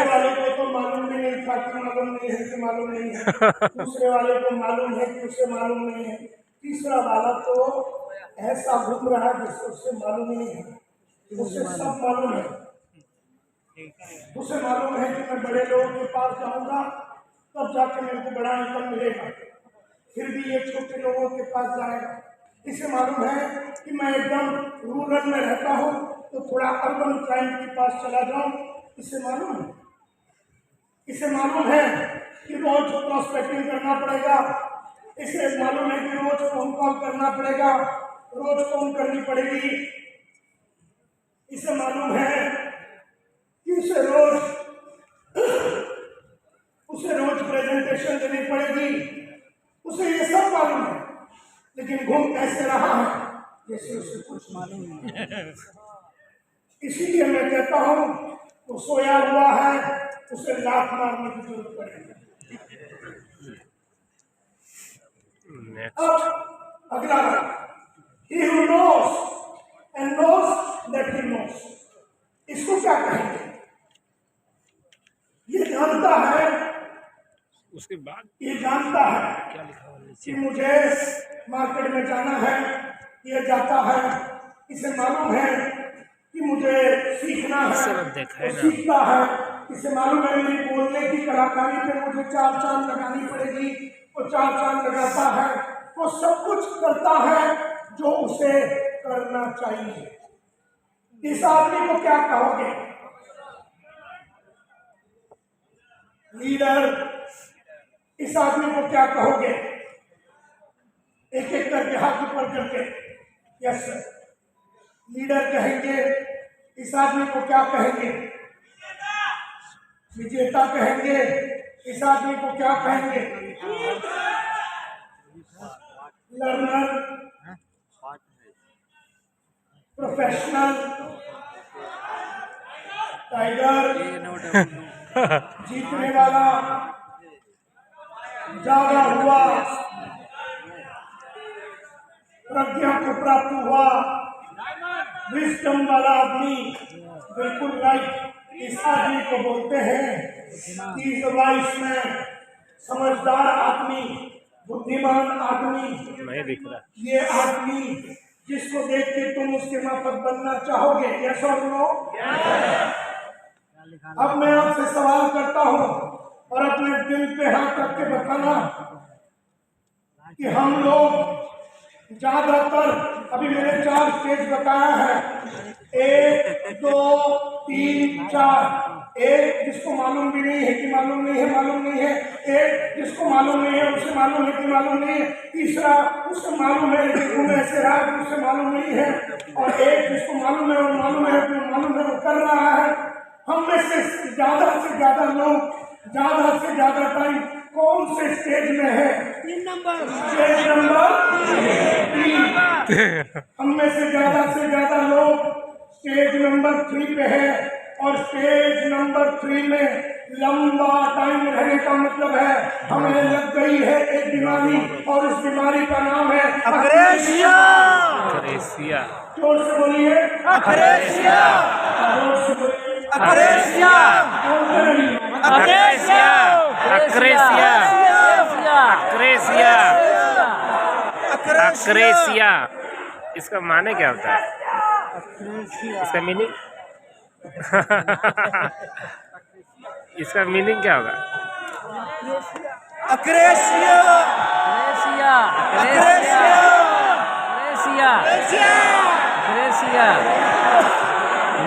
वाले को तो मालूम भी नहीं था कि मालूम नहीं है कि मालूम नहीं है, दूसरे वाले को मालूम है कि उसे मालूम नहीं है, तीसरा वाला तो ऐसा घूम रहा है जिसको उससे मालूम ही नहीं है, उसे सब मालूम है, उसे मालूम है कि मैं बड़े लोगों के पास जाऊंगा तब जाके मेरे को बड़ा इनकम मिलेगा, फिर भी ये छोटे लोगों के पास जाएगा। इसे मालूम है कि मैं एकदम रूरल में रहता हूँ तो थोड़ा अर्बन क्राइम के पास चला जाऊं, इसे मालूम है। इसे मालूम है कि रोज प्रॉस्पेक्टिंग करना पड़ेगा, इसे मालूम है कि रोज फोन कॉल करना पड़ेगा, रोज फोन करनी पड़ेगी, इसे मालूम है कि उसे रोज प्रेजेंटेशन देनी पड़ेगी, उसे ये सब मालूम है, लेकिन घूम कैसे रहा है जैसे उसे कुछ मालूम नहीं। इसीलिए मैं कहता हूं वो सोया हुआ है, उसे लात मारने की जरूरत पड़ेगी। अब अगला, he who knows and knows that he knows, इसको क्या कहेंगे? ये जानता है, उसके बाद ये जानता है कि मुझे मार्केट में जाना है, ये जाता है, इसे मालूम है कि मुझे सीखना है, तो सीखता है, इसे मालूम है मेरी बोलने की कलाकारी पे मुझे 4 चांद लगानी पड़ेगी, वो 4 चांद लगाता है, वो सब कुछ करता है जो उसे करना चाहिए। इस आदमी को क्या कहोगे? लीडर। इस आदमी को क्या कहोगे? एक एक करके हाथ ऊपर करके यस सर। लीडर कहेंगे। इस आदमी को क्या कहेंगे? विजेता कहेंगे। इस आदमी को क्या कहेंगे? लर्नर, प्रोफेशनल, टाइगर जीतने वाला, जागा हुआ, प्रज्ञा को प्राप्त हुआ, विजडम वाला आदमी, बिल्कुल राइट, इस आदमी को बोलते हैं कि वाइस मैन, समझदार आदमी, बुद्धिमान आदमी। नहीं दिख रहा। ये आदमी जिसको देख के तुम उसके माफक बनना चाहोगे, यस और नो? अब मैं आपसे सवाल करता हूँ और अपने दिल पे हाथ रख के बताना कि हम लोग ज्यादातर, अभी मैंने 4 स्टेज बताया है, 1 2 3 4। एक जिसको मालूम भी नहीं है कि मालूम नहीं है, मालूम नहीं है। एक जिसको मालूम नहीं है उसे मालूम है कि मालूम नहीं है। तीसरा उसे मालूम है लेकिन तुम ऐसे रहा कि उसे मालूम नहीं है। और एक जिसको मालूम है और मालूम है तो मालूम है वो कर रहा है। हम में से ज्यादा लोग ज्यादा से ज्यादा टाइम कौन से स्टेज में है? 3 नंबर, स्टेज नंबर 3। हम में से ज्यादा लोग स्टेज नंबर 3 पे है। और स्टेज नंबर 3 में लंबा टाइम रहने का मतलब है हमें लग गई है एक बीमारी, और इस बीमारी का नाम है अक्रेशिया। अक्रेशिया। जोर से बोलिए, अक्रेशिया। जोर से बोलिए, अक्रेशिया। बोलते रहिए। अक्रेशिया। अक्रेशिया। अक्रेशिया। अक्रेशिया। इसका माने क्या होता है? इसका मीनिंग इसका मीनिंग क्या होगा? अक्रेशिया। अक्रेशिया। अक्रेशिया। अक्रेशिया।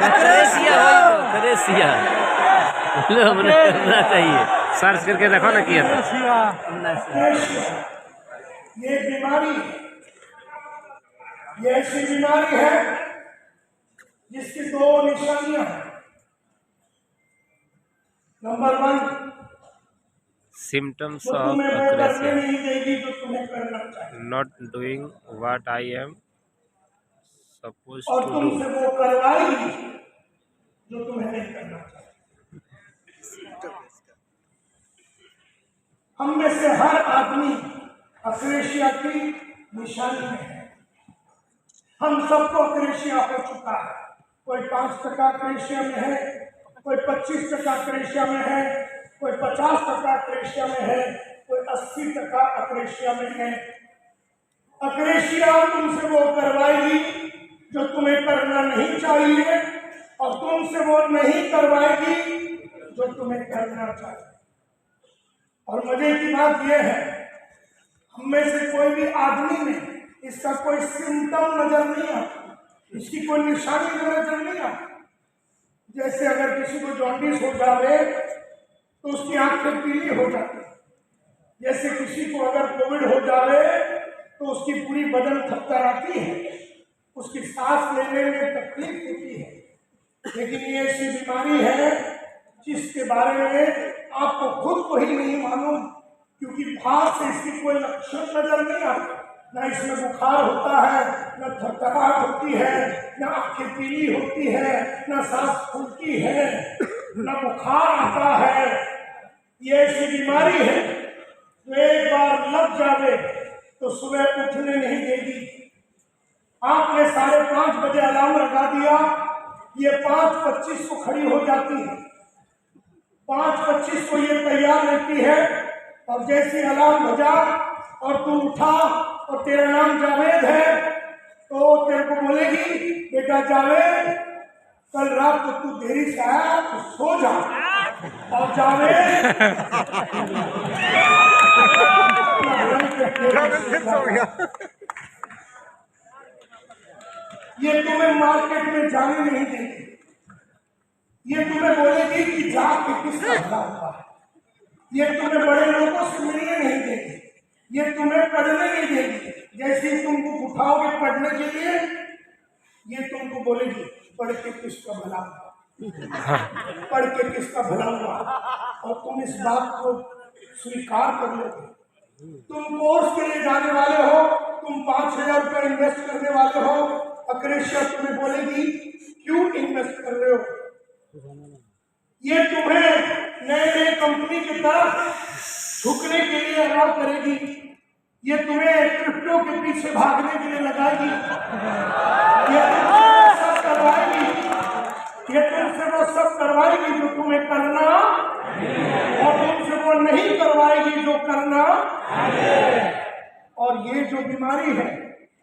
अक्रेशिया। अक्रेशिया हमने करना चाहिए। सर्च करके देखो ना किया था। ये बीमारी, ये ऐसी बीमारी है जिसकी 2 निशानियां हैं। नंबर 1, सिम्टम्स वो ऑफ तुम्हें वो करने अक्रेशिया, नहीं देगी जो तुम्हें करना चाहिए, not doing what I am suppose और टू डू। तुमसे वो करवाएगी जो तुम्हें नहीं करना चाहिए। हम में से हर आदमी अक्रेशिया की निशानी में है। हम सबको अक्रेशिया हो चुका है। कोई 5% अक्रेशिया में है, कोई 25% अक्रेशिया में है, कोई 50% अक्रेशिया में है, कोई 80% अक्रेशिया में है। अक्रेशिया तुमसे वो करवाएगी जो तुम्हें करना नहीं चाहिए, और तुमसे वो नहीं करवाएगी जो तुम्हें करना चाहिए। और मजे की बात यह है, हम में से कोई भी आदमी में इसका कोई सिम्टम नजर नहीं आता, इसकी कोई निशानी नजर नहीं आती। जैसे अगर किसी को जॉन्डिस हो जाए तो उसकी आंखें पीली हो जाती है। जैसे किसी को अगर कोविड हो जाए तो उसकी पूरी बदन थरथराती है, उसकी सांस लेने में तकलीफ होती है। लेकिन ये ऐसी बीमारी है जिसके बारे में आपको खुद को ही नहीं मालूम, क्योंकि बाहर से इसकी कोई लक्षण नजर नहीं आते। न इसमें बुखार होता है, न थरथराहट होती है, न आंखें पीली होती है, न सांस फूलती है, न बुखार आता है। ये ऐसी बीमारी है जो एक बार लग जावे तो सुबह उठने नहीं देगी। आपने 5:30 बजे अलार्म लगा दिया, ये 5:25 को खड़ी हो जाती है। 5:25 को ये तैयार रहती है, और जैसे अलार्म बजा और तू उठा और तेरा नाम जावेद है तो तेरे को बोलेगी, बेटा जावेद कल रात को तू देरी से आया तो सो जा। और जावेद ये तुम्हें मार्केट में जाने नहीं देगी। ये तुम्हें बोलेगी कि जाके किसका भला हुआ है। ये तुम्हें बड़े लोगों से मिलने नहीं देगी। ये तुम्हें पढ़ने नहीं देगी। जैसे ही तुमको उठाओगे पढ़ने के लिए, ये तुमको बोलेगी पढ़ के किसका भला हुआ, पढ़ के किसका भला हुआ। और तुम इस बात को स्वीकार कर लोगे। तुम कोर्स के लिए जाने वाले हो, तुम 5,000 रुपये इन्वेस्ट करने वाले हो, अक्रेशिया तुम्हें बोलेगी क्यों इन्वेस्ट कर रहे हो? ये तुम्हें नए नए कंपनी की तरफ झुकने के लिए अलाउ करेगी, ये तुम्हें क्रिप्टो के पीछे भागने के लिए लगाएगी, ये तुमसे वो सब करवाएगी, ये तुमसे वो सब करवाएगी जो तुम्हें करना, और तुमसे वो नहीं करवाएगी जो करना। और ये जो बीमारी है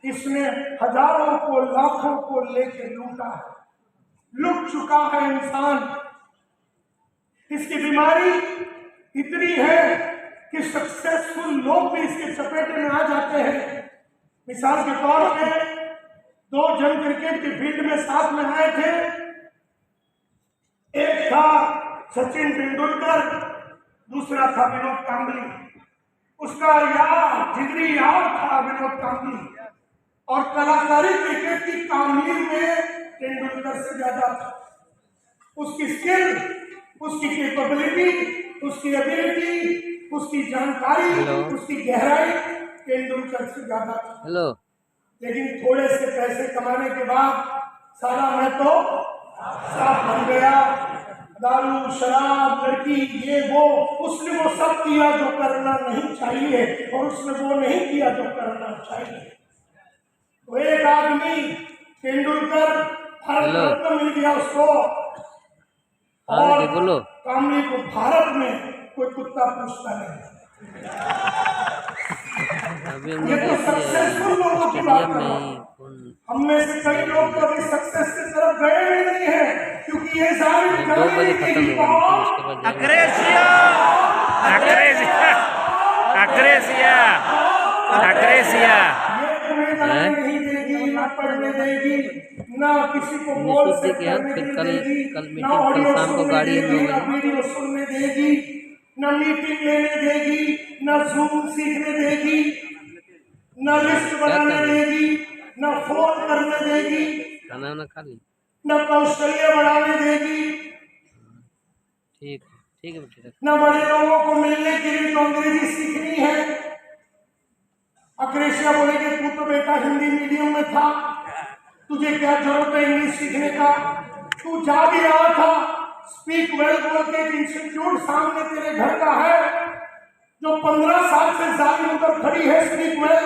इसने हजारों को लाखों को लेके लूटा है, लुट चुका है इंसान। इसकी बीमारी इतनी है कि सक्सेसफुल लोग भी इसके चपेटे में आ जाते हैं। मिसाल के तौर पे 2 जन क्रिकेट के फील्ड में साथ में आए थे, एक था सचिन तेंदुलकर, दूसरा था विनोद कांबली। उसका यार जिगरी यार था विनोद कांबली, और कलाकारी क्रिकेट की तामीर में तेंदुलकर से ज्यादा था। उसकी स्किल, उसकी कैपेबिलिटी, उसकी एबिलिटी, उसकी जानकारी, उसकी गहराई तेंदुलकर से ज्यादा था। हेलो। लेकिन थोड़े से पैसे कमाने के बाद साला मैं तो साफ बन गया, दारू शराब लड़की ये वो, उसने वो सब किया जो करना नहीं चाहिए, और उसने वो नहीं किया जो करना चाहिए। तो एक आदमी तेंदुलकर भारत रत्न मिल गया उसको, और कामली को भारत में कोई कुत्ता पूछता नहीं। ये तो सक्सेसफुल लोगों की बात कर रहा हूं। हम में से कई लोग तो अभी सक्सेस की तरफ गए भी नहीं है, क्योंकि ये जालिम अग्रेसिया ये तुम्हें जाने नहीं देगी, ना पढ़ने देगी, ना किसी को बोल से करने देगी, ना ऑडियो सुनने देगी, ना वीडियो सुनने देगी, ना मीटिंग लेने देगी, ना जूम सीखने देगी, ना लिस्ट बनाने देगी, ना फोन करने देगी, खाना ना खा ली। ना कौशल्य बढ़ाने देगी, ठीक है बेटा। ना बड़े लोगों को मिलने के लिए तो अंग्रेजी सीखनी है। अक्रेशिया बोलेगे तू तो बेटा हिंदी मीडियम में था, तुझे क्या जरूरत है इंग्लिश सीखने का, तू जा भी रहा था। स्पीक वेल बोल के एक इंस्टीट्यूट सामने तेरे घर का है, जो 15 साल से जालिम होकर खड़ी है स्पीक वेल,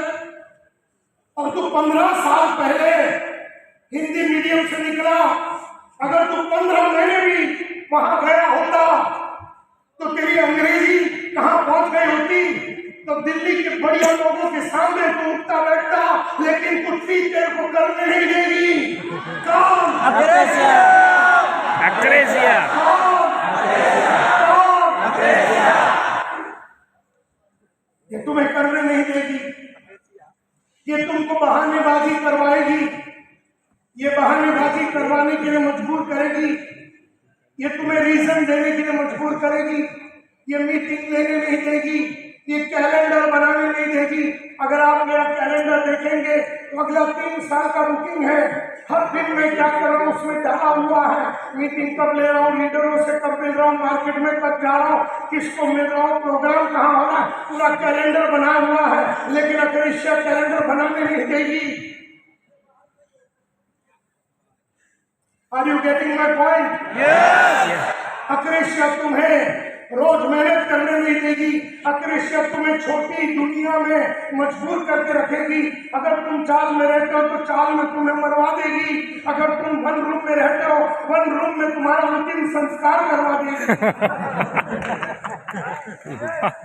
और तू 15 साल पहले हिंदी मीडियम से निकला। अगर तू 15 महीने भी वहां गया होता तो तेरी अंग्रेजी कहां पहुंच गई होती। तो दिल्ली के बढ़िया लोगों के सामने तू उठता बैठता, लेकिन कुत्ती तेरे को करने नहीं देगी। काम ये तुम्हें करने नहीं देगी, ये तुमको बहानेबाजी करवाएगी, ये बहानेबाजी करवाने के लिए मजबूर करेगी, ये तुम्हें रीजन देने के लिए मजबूर करेगी, ये मीटिंग लेने नहीं देगी, ये कैलेंडर बनाने नहीं देगी। अगर आप मेरा कैलेंडर देखेंगे तो अगला 3 साल का बुकिंग है, हर दिन में क्या कर रहा हूँ उसमें डाला हुआ है, मीटिंग कब ले रहा हूँ, लीडरों से कब मिल रहा हूँ, मार्केट में कब जा रहा हूँ, किसको मिल रहा हूँ, प्रोग्राम कहाँ हो रहा है, पूरा कैलेंडर बना हुआ है। लेकिन अक्रेशिया कैलेंडर बनाने नहीं देगी। Are you getting my point? Yes. अक्रेशिया तुम्हें रोज मेहनत करने नहीं देगी, अक्रेशिया तुम्हें छोटी दुनिया में मजबूर करके रखेगी। अगर तुम चाल में रहते हो तो चाल में तुम्हें मरवा देगी, अगर तुम 1 रूम में रहते हो 1 रूम में तुम्हारा अंतिम संस्कार करवा देगी।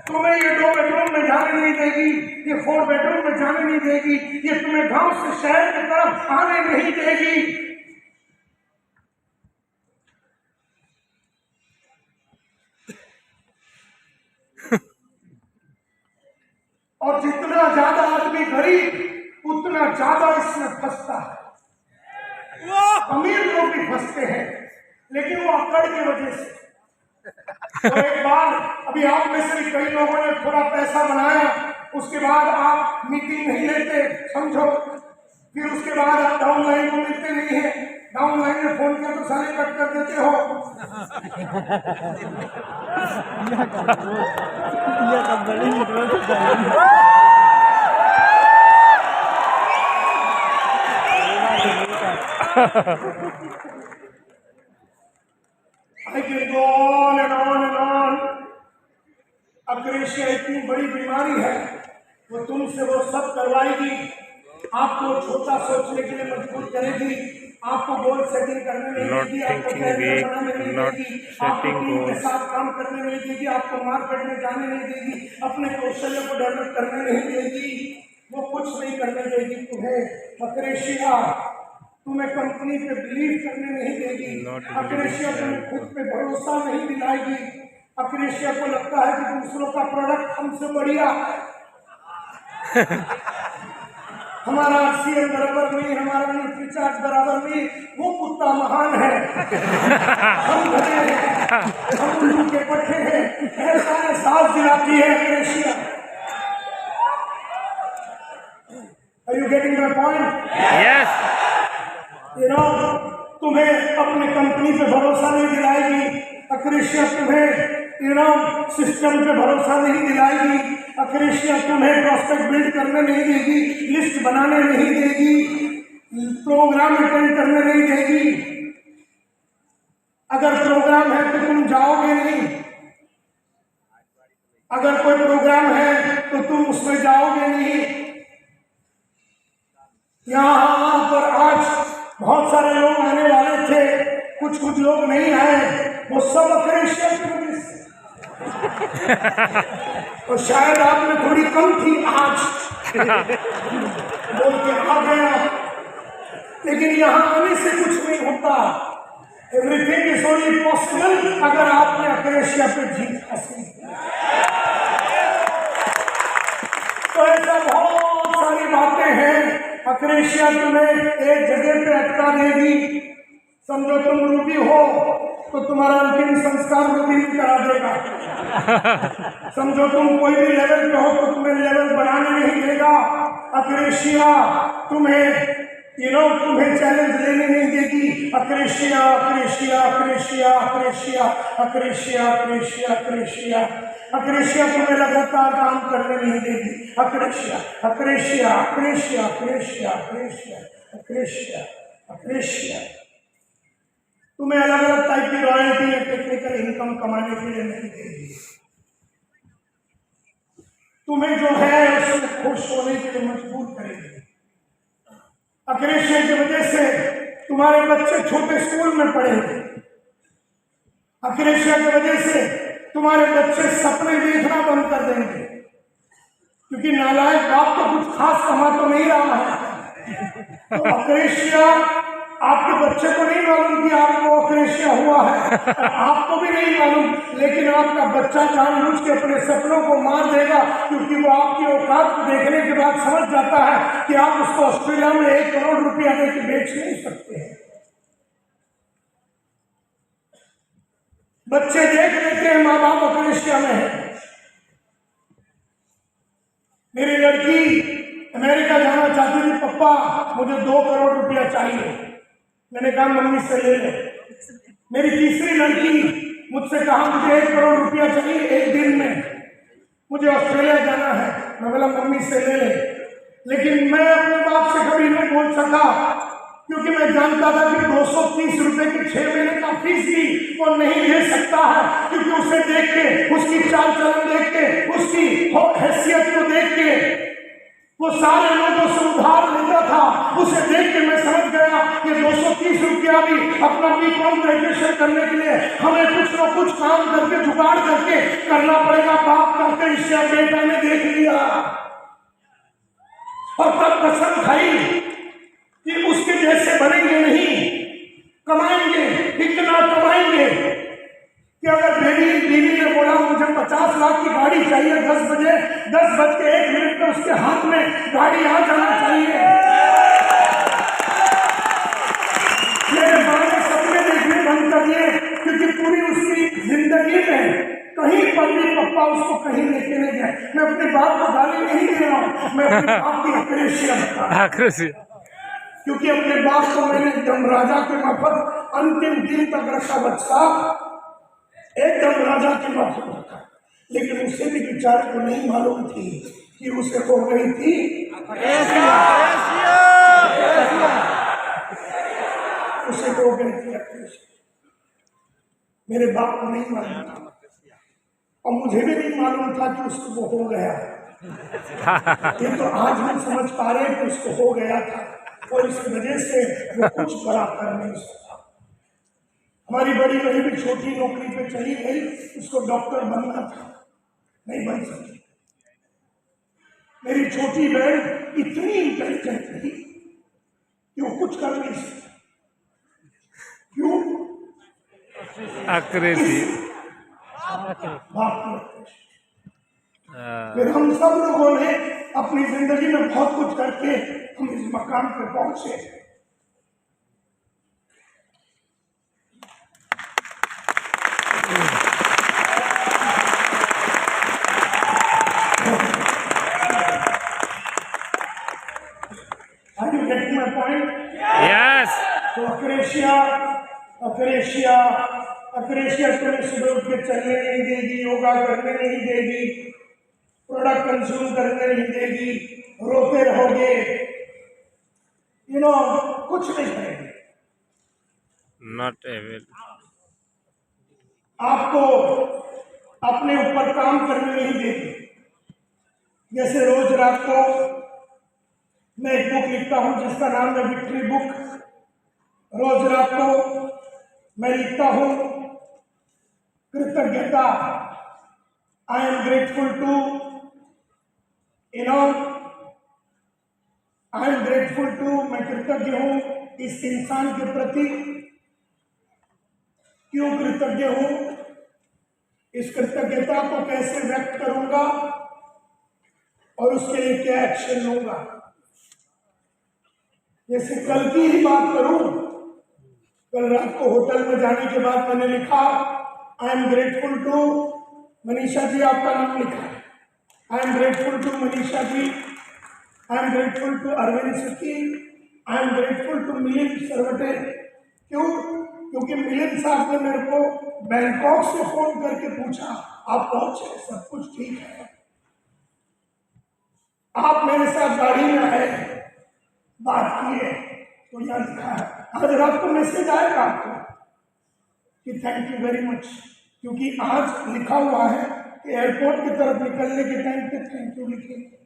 तुम्हें ये 2 बेडरूम में जाने नहीं देगी, ये 4 बेडरूम में जाने नहीं देगी, ये तुम्हें गांव से शहर की तरफ आने नहीं देगी। और जितना ज्यादा आदमी गरीब उतना ज्यादा इसमें फंसता है। अमीर लोग भी फंसते हैं, लेकिन वो अकड़ की वजह से। तो एक बार अभी आप में से कई लोगों ने थोड़ा पैसा बनाया, उसके बाद आप मीटिंग नहीं लेते, समझो, फिर उसके बाद आप डाउनलाइन को मिलते नहीं है, डाउनलाइन में फोन किया तो सारे कट कर देते हो। I can go on and on and on. अक्रेशिया इतनी बड़ी बीमारी है, वो तुमसे वो सब करवाएगी, आपको छोटा सोचने के लिए मजबूर करेगी, आपको गोल सेटिंग करने नहीं देगी, आपको कैरियर बनाने नहीं देगी, आपको टीम के साथ काम करने नहीं देगी, आपको मार्केट में जाने नहीं देगी, अपने कौशल्य को डेवलप करने नहीं देगी, वो कुछ नहीं करने देगी तुम्हें। अक्रेशिया तुम्हें कंपनी पे बिलीव करने नहीं देगी, अक्रेशिया तुम्हें खुद पे भरोसा नहीं दिलाएगी, अक्रेशिया को लगता है कि दूसरों का प्रोडक्ट हमसे बढ़िया हमारा सीएम बराबर नहीं, हमारा न्यूट्रीचार्ज बराबर नहीं, वो कुत्ता महान है, हम घटे हैं, हम उल्लू के पट्टे हैं, ऐसा एहसास दिलाती है अक्रेशिया। Are you getting my point? Yes. You know, तुम्हें अपने कंपनी पे भरोसा नहीं दिलाएगी, अक्रेशिया तुम्हें सिस्टम पे भरोसा नहीं दिलाएगी, अक्रेशिया तुम्हें प्रोस्पेक्ट बिल्ड करने नहीं देगी, लिस्ट बनाने नहीं देगी, प्रोग्राम अटेंड करने नहीं देगी। अगर प्रोग्राम है तो तुम जाओगे नहीं, अगर कोई प्रोग्राम है तो तुम उसमें जाओगे नहीं। यहाँ पर आज बहुत सारे लोग आने वाले थे, कुछ कुछ लोग नहीं आए, वो सब अक्रेशिया की वजह से तो शायद आप में थोड़ी कम थी आज बोल के आ गया, लेकिन यहाँ आने से कुछ नहीं होता। एवरीथिंग इज ओनली पॉसिबल अगर आपने अक्रेशिया पे जीत हासिल की। तो ऐसा बहुत सारी बातें हैं, अक्रेशिया तुम्हें एक जगह पे अटका देगी। समझो तुम रूबी हो तो तुम्हारा अंतिम संस्कार रूबी में करा देगा। समझो तुम कोई भी लेवल पे हो तो तुम्हें लेवल बढ़ाने नहीं देगा। अक्रेशिया तुम्हें तुम्हें चैलेंज लेने नहीं देगी। अक्रेशिया अक्रेशिया अक्रेशिया अक्रेशिया अक्रेशिया अक्रेशिया अक्रेशिया अक्रेशिया तुम्हें लगातार काम करने नहीं देगी। अक्रेशिया अक्रेशिया अक्रेशिया अक्रेशिया अक्रेशिया अक्रेशिया अक्रेशिया तुम्हें अलग अलग टाइप की रॉयल्टी या टेक्निकल इनकम कमाने के लिए नहीं देगी। तुम्हें जो है उसमें खुश होने के लिए मजबूर करेगी। अक्रेशिया की वजह से तुम्हारे बच्चे छोटे स्कूल में पढ़ेंगे। अक्रेशिया की वजह से तुम्हारे बच्चे सपने देखना बंद कर देंगे, क्योंकि नालायक बाप तो कुछ खास कमा तो नहीं रहा है। तो अक्रेशिया आपके बच्चे को नहीं मालूम कि आपको अक्रेशिया हुआ है, आपको भी नहीं मालूम, लेकिन आपका बच्चा जानबूझ के अपने सपनों को मार देगा, क्योंकि वो आपकी औकात को देखने के बाद समझ जाता है कि आप उसको ऑस्ट्रेलिया में 1 करोड़ रुपया देकर बेच नहीं सकते हैं। बच्चे देख लेते हैं माँ बाप अक्रेशिया में है। मेरी लड़की अमेरिका जाना चाहती थी, पप्पा मुझे 2 करोड़ रुपया चाहिए। मैंने कहा मम्मी से ले ले। मेरी तीसरी लड़की मुझसे कहा मुझे 1 करोड़ रुपया चाहिए 1 दिन में, मुझे ऑस्ट्रेलिया जाना है। मैं बोला मम्मी से ले ले, लेकिन मैं अपने बाप से कभी नहीं बोल सका, क्योंकि मैं जानता था कि 230 रुपए की 6 महीने का फीस भी वो नहीं ले सकता है, क्योंकि उसे देख के, उसकी चाल चलन देख के, उसकी हैसियत को देख के, वो सारे लोगों से उधार लेता था। उसे देख के मैं समझ गया कि 230 रुपया भी अपना बीकॉम ग्रेजुएशन करने के लिए हमें कुछ न कुछ काम करके जुगाड़ करके करना पड़ेगा। बाप करके इससे बेटा ने देख लिया और तब कसम खाई कि उसके जैसे बनेंगे नहीं, कमाएंगे, इतना कमाएंगे कि अगर बीवी ने बोला मुझे 50 लाख की गाड़ी चाहिए 10 बजे, 10:01 में उसके हाथ में गाड़ी आ जाना चाहिए। मेरे बारे में सपने देखने बंद कर दिए, क्योंकि पूरी उसकी जिंदगी में कहीं पर भी पप्पा उसको कहीं लेके नहीं गए। मैं अपने बाप को गाली नहीं दे रहा हूँ, मैं अपने बाप की अक्रेशिया बता रहा हूं, क्योंकि अपने बाप को मैंने धर्मराजा के मार्फत अंतिम दिन तक रखा, बच्चा एकदम राजा के माध्यम रखा, लेकिन उसे भी बेचारे को नहीं मालूम थी कि उसे हो गई थी उसे हो गई थी अक्रेशिया। मेरे बाप को नहीं मालूम था और मुझे भी नहीं मालूम था कि उसको वो हो गया। ये तो आज हम समझ पा रहे हैं कि उसको हो गया था और इस वजह से वो कुछ बड़ा कर नहीं सका। हमारी बड़ी बहन भी छोटी नौकरी पे चली गई, उसको डॉक्टर बनना था, नहीं बन सकी। मेरी छोटी बहन इतनी इंटेलिजेंट थी कि वो कुछ कर नहीं सकती। क्यों? अक्रेसी। बाप की अक्रेसी। फिर हम सब लोगों ने अपनी जिंदगी में बहुत कुछ करके हम इस मकाम पे पहुंचे। Are you getting my point? Yes. तो अक्रेशिया तुम्हें सुबह उठ के चलने नहीं देगी, योगा करने नहीं देगी, प्रोडक्ट कंज्यूम करने नहीं देगी, रोते रहोगे, कुछ नहीं करेगी। Not able. आपको अपने ऊपर काम करने नहीं देगी। जैसे रोज रात को मैं एक बुक लिखता हूं जिसका नाम है विक्ट्री बुक। रोज रात को मैं लिखता हूं कृतज्ञता। I am grateful to I am grateful to, मैं कृतज्ञ हूं इस इंसान के प्रति। क्यों कृतज्ञ हूं? इस कृतज्ञता को कैसे व्यक्त करूंगा और उसके लिए क्या एक्शन लूंगा। जैसे कल की ही बात करूं, कल रात को होटल में जाने के बाद मैंने लिखा I am grateful to Manisha ji, आपका नाम लिखा है। I am grateful to Manisha ji, I am grateful to Arvind Sikki, I am grateful to Milind Sarwate. क्यों? क्योंकि मिलिंद साहब ने मेरे को बैंकॉक से फोन करके पूछा आप पहुंचे, सब कुछ ठीक है, आप मेरे साथ गाड़ी में आए, बात किए, तो यह लिखा है। आज रात को मैसेज आएगा आपको कि थैंक यू वेरी मच, क्योंकि आज लिखा हुआ है कि एयरपोर्ट की तरफ निकलने के टाइम पे थैंक यू लिखेंगे,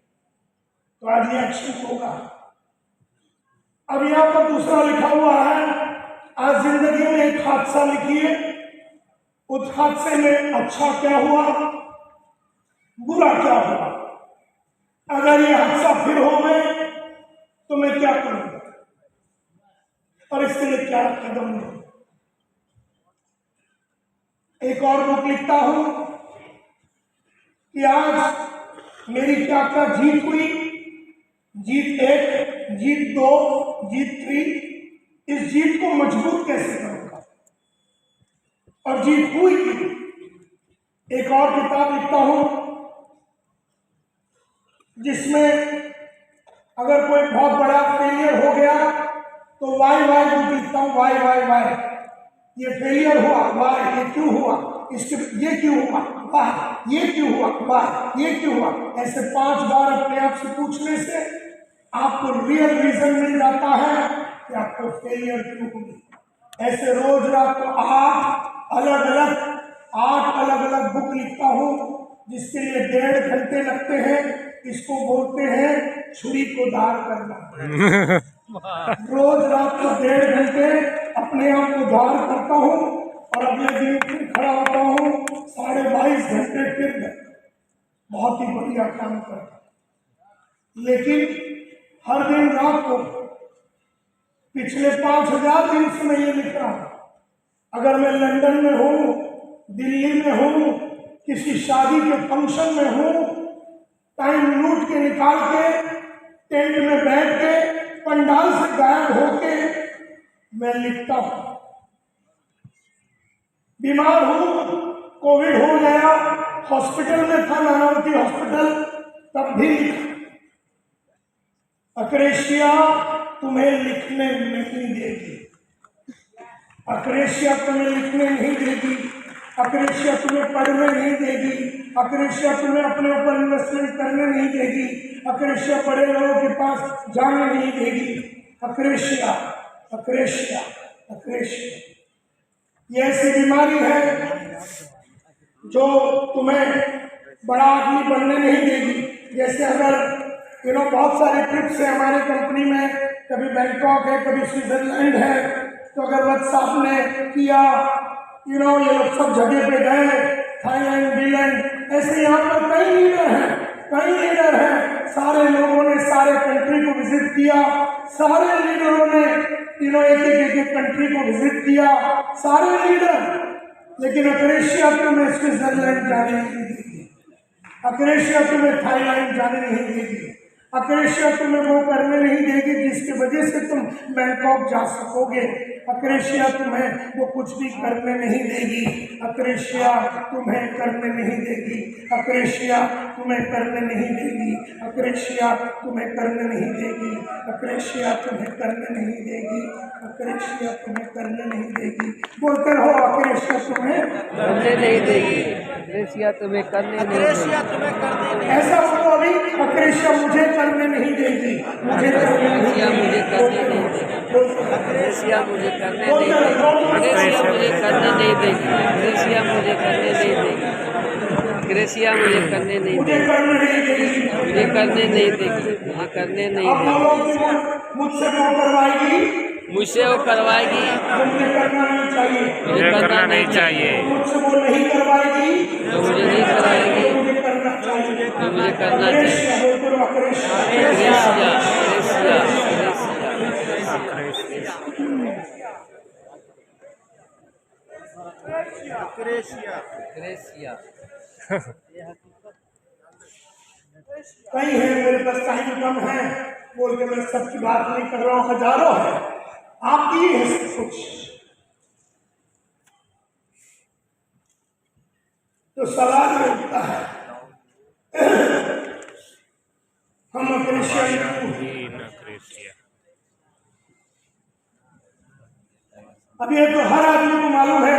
तो आज ये एक्शन होगा। अब यहाँ पर दूसरा लिखा हुआ है आज जिंदगी में एक हादसा लिखिए, उस हादसे में अच्छा क्या हुआ, बुरा क्या हुआ। अगर ये हादसा फिर हो गए तो मैं क्या करूंगा और इसके लिए क्या कदम लूं। एक और बुक लिखता हूं कि आज मेरी क्या क्या जीत हुई, जीत 1, जीत 2, जीत 3, इस जीत को मजबूत कैसे करूंगा और जीत हुई क्यों। एक और किताब लिखता हूं जिसमें अगर कोई बहुत बड़ा फेलियर हो गया तो वाई बुक लिखता हूं, वाई ये फेलियर हुआ, वाई ये क्यों हुआ, इसके ये क्यों हुआ, वाह ये क्यों हुआ, वाह ये क्यों हुआ। ऐसे 5 बार अपने आप से पूछने से आपको रियल रीजन मिल जाता है कि आपको फेलियर क्यों हुई। ऐसे रोज रात को 8 अलग अलग बुक लिखता हूं जिसके लिए 1.5 घंटे लगते हैं। इसको बोलते हैं छुरी को धार करना। रोज रात को 1.5 घंटे अपने आप को धार करता हूँ और अगले दिन फिर खड़ा होता हूँ 22.5 घंटे फिर बहुत ही बढ़िया काम करता हूँ। लेकिन हर दिन रात को पिछले 5000 दिन से मैं ये लिख रहा हूँ। अगर मैं लंदन में हूँ, दिल्ली में हूँ, किसी शादी के फंक्शन में हूँ, टाइम लूट के निकाल के टेंट में बैठ के पंडाल से गायब होके मैं लिखता हूं। बीमार हूं, कोविड हो गया, हॉस्पिटल में था, नानावती हॉस्पिटल, तब भी लिखा। अक्रेशिया तुम्हें लिखने नहीं देगी, अक्रेशिया तुम्हें लिखने नहीं देगी, अक्रेशिया तुम्हें पढ़ने नहीं देगी, अक्रेशिया तुम्हें अपने ऊपर इन्वेस्टमेंट करने नहीं देगी, अक्रेशिया बड़े लोगों के पास जाने नहीं देगी। अक्रेशिया अक्रेशिया अक्रेशिया ये ऐसी बीमारी है जो तुम्हें बड़ा आदमी बनने नहीं देगी। जैसे अगर बहुत सारे ट्रिप्स है हमारे कंपनी में, कभी बैंकॉक है, कभी स्विट्जरलैंड है, तो अगर व्हाट्सएप ने किया ये लोग सब जगह पे गए, थाईलैंड, न्यूजीलैंड, ऐसे यहाँ पर कई लीडर हैं, सारे लोगों ने सारे कंट्री को विजिट किया, सारे लीडरों ने एक कंट्री को विजिट किया, सारे लीडर, लेकिन अक्रेशिया तुम्हें स्विट्जरलैंड जाने नहीं देगी, अक्रेशिया तुम्हें थाईलैंड जाने नहीं देगी, अक्रेशिया तुम्हें वो करने नहीं देगी जिसकी वजह से तुम बैंकॉक जा सकोगे, अक्रेशिया तुम्हें वो कुछ भी करने नहीं देगी, अक्रेशिया तुम्हें करने नहीं देगी, अक्रेशिया तुम्हें करने नहीं देगी, अक्रेशिया तुम्हें करने नहीं देगी, अक्रेशिया तुम्हें करने नहीं देगी, अक्रेशिया तुम्हें करने नहीं देगी। बोलते रहो अक्रेशिया तुम्हें करने नहीं देगी, अक्रेशिया तुम्हें करने नहीं देगी। ऐसा बोलो अभी, अक्रेशिया मुझे करने नहीं देगी, मुझे करने नहीं देगी, अक्रेशिया मुझे करने नहीं देगी, अक्रेशिया मुझे करने नहीं देगी, अक्रेशिया मुझे करने नहीं देगी, अक्रेशिया मुझे करने नहीं मुझे देगी, करने नहीं देगी, मुझे करने नहीं देगी, हाँ करने नहीं अब देगी। बोलो कि मुझसे वो करवाएगी, मुझसे वो करवाएगी, मुझे करना नहीं चाहिए, मुझे करना नहीं चाहिए, मुझसे वो नहीं करवाएगी, तो मुझे नहीं कराएगी, तो मुझे करना चाहिए, तो मुझे करना चाहिए। अक्रेशिया, बोलते रहो अक्रेशिया, अक्रेशिया, अक्रेशिया, अक्रेशिया, अक्रेशिया। कई है, मेरे पास टाइम कम है, बोल के मैं सबकी बात नहीं कर रहा हूँ, हजारों है, आपकी है सब कुछ। तो सवाल ये उठता है, हम अक्रेशिया अक्रेशिया अब ये तो हर आदमी को मालूम है,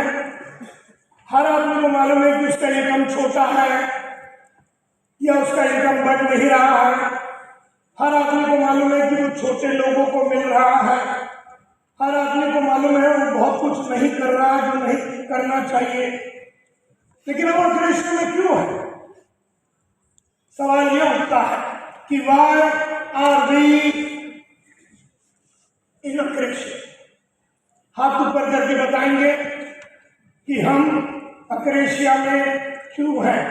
हर आदमी को मालूम है कि उसका इनकम छोटा है या उसका इनकम बढ़ नहीं रहा है, हर आदमी को मालूम है कि वो छोटे लोगों को मिल रहा है, हर आदमी को मालूम है वो बहुत कुछ नहीं कर रहा है जो नहीं करना चाहिए, लेकिन वो अक्रेशिया में क्यों है? सवाल यह उठता है कि वाई आर वी इन अक्रेशिया? हाथ ऊपर करके बताएंगे कि हम अक्रेशिया में क्यों हैं,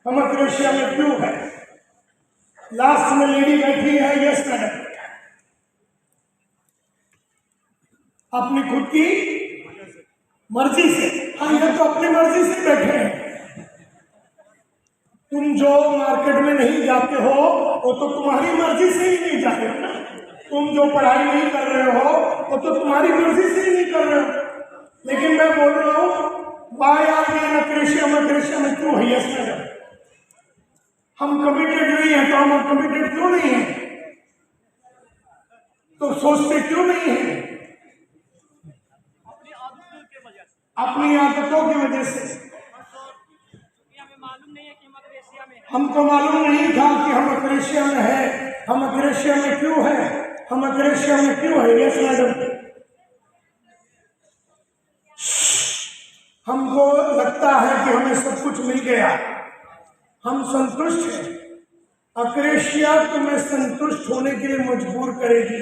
हम अक्रेशिया में क्यों हैं? लास्ट में लेडी बैठी है, यस मैडम, अपनी खुद की मर्जी से, हाँ ये तो अपनी मर्जी से बैठे हैं। तुम जो मार्केट में नहीं जाते हो वो तो तुम्हारी मर्जी से ही नहीं जाते हो ना, तुम जो पढ़ाई नहीं कर रहे हो वो तो तुम्हारी मर्जी से ही नहीं कर रहे हो, लेकिन मैं बोल रहा हूँ वाई आर वी इन अक्रेशिया, हम अक्रेशिया में क्यों है? यस मैडम, हम कमिटेड नहीं है, तो हम कमिटेड क्यों नहीं है? तो सोचते क्यों नहीं है? अपनी आदतों की वजह से। हमको मालूम नहीं था कि हम अक्रेशिया में है, हम अक्रेशिया में क्यों है, हम अक्रेशिया में क्यों है? यस मैडम, हमको लगता है कि हमें सब कुछ मिल गया, हम संतुष्ट हैं। अक्रेशिया तुम्हें संतुष्ट होने के लिए मजबूर करेगी,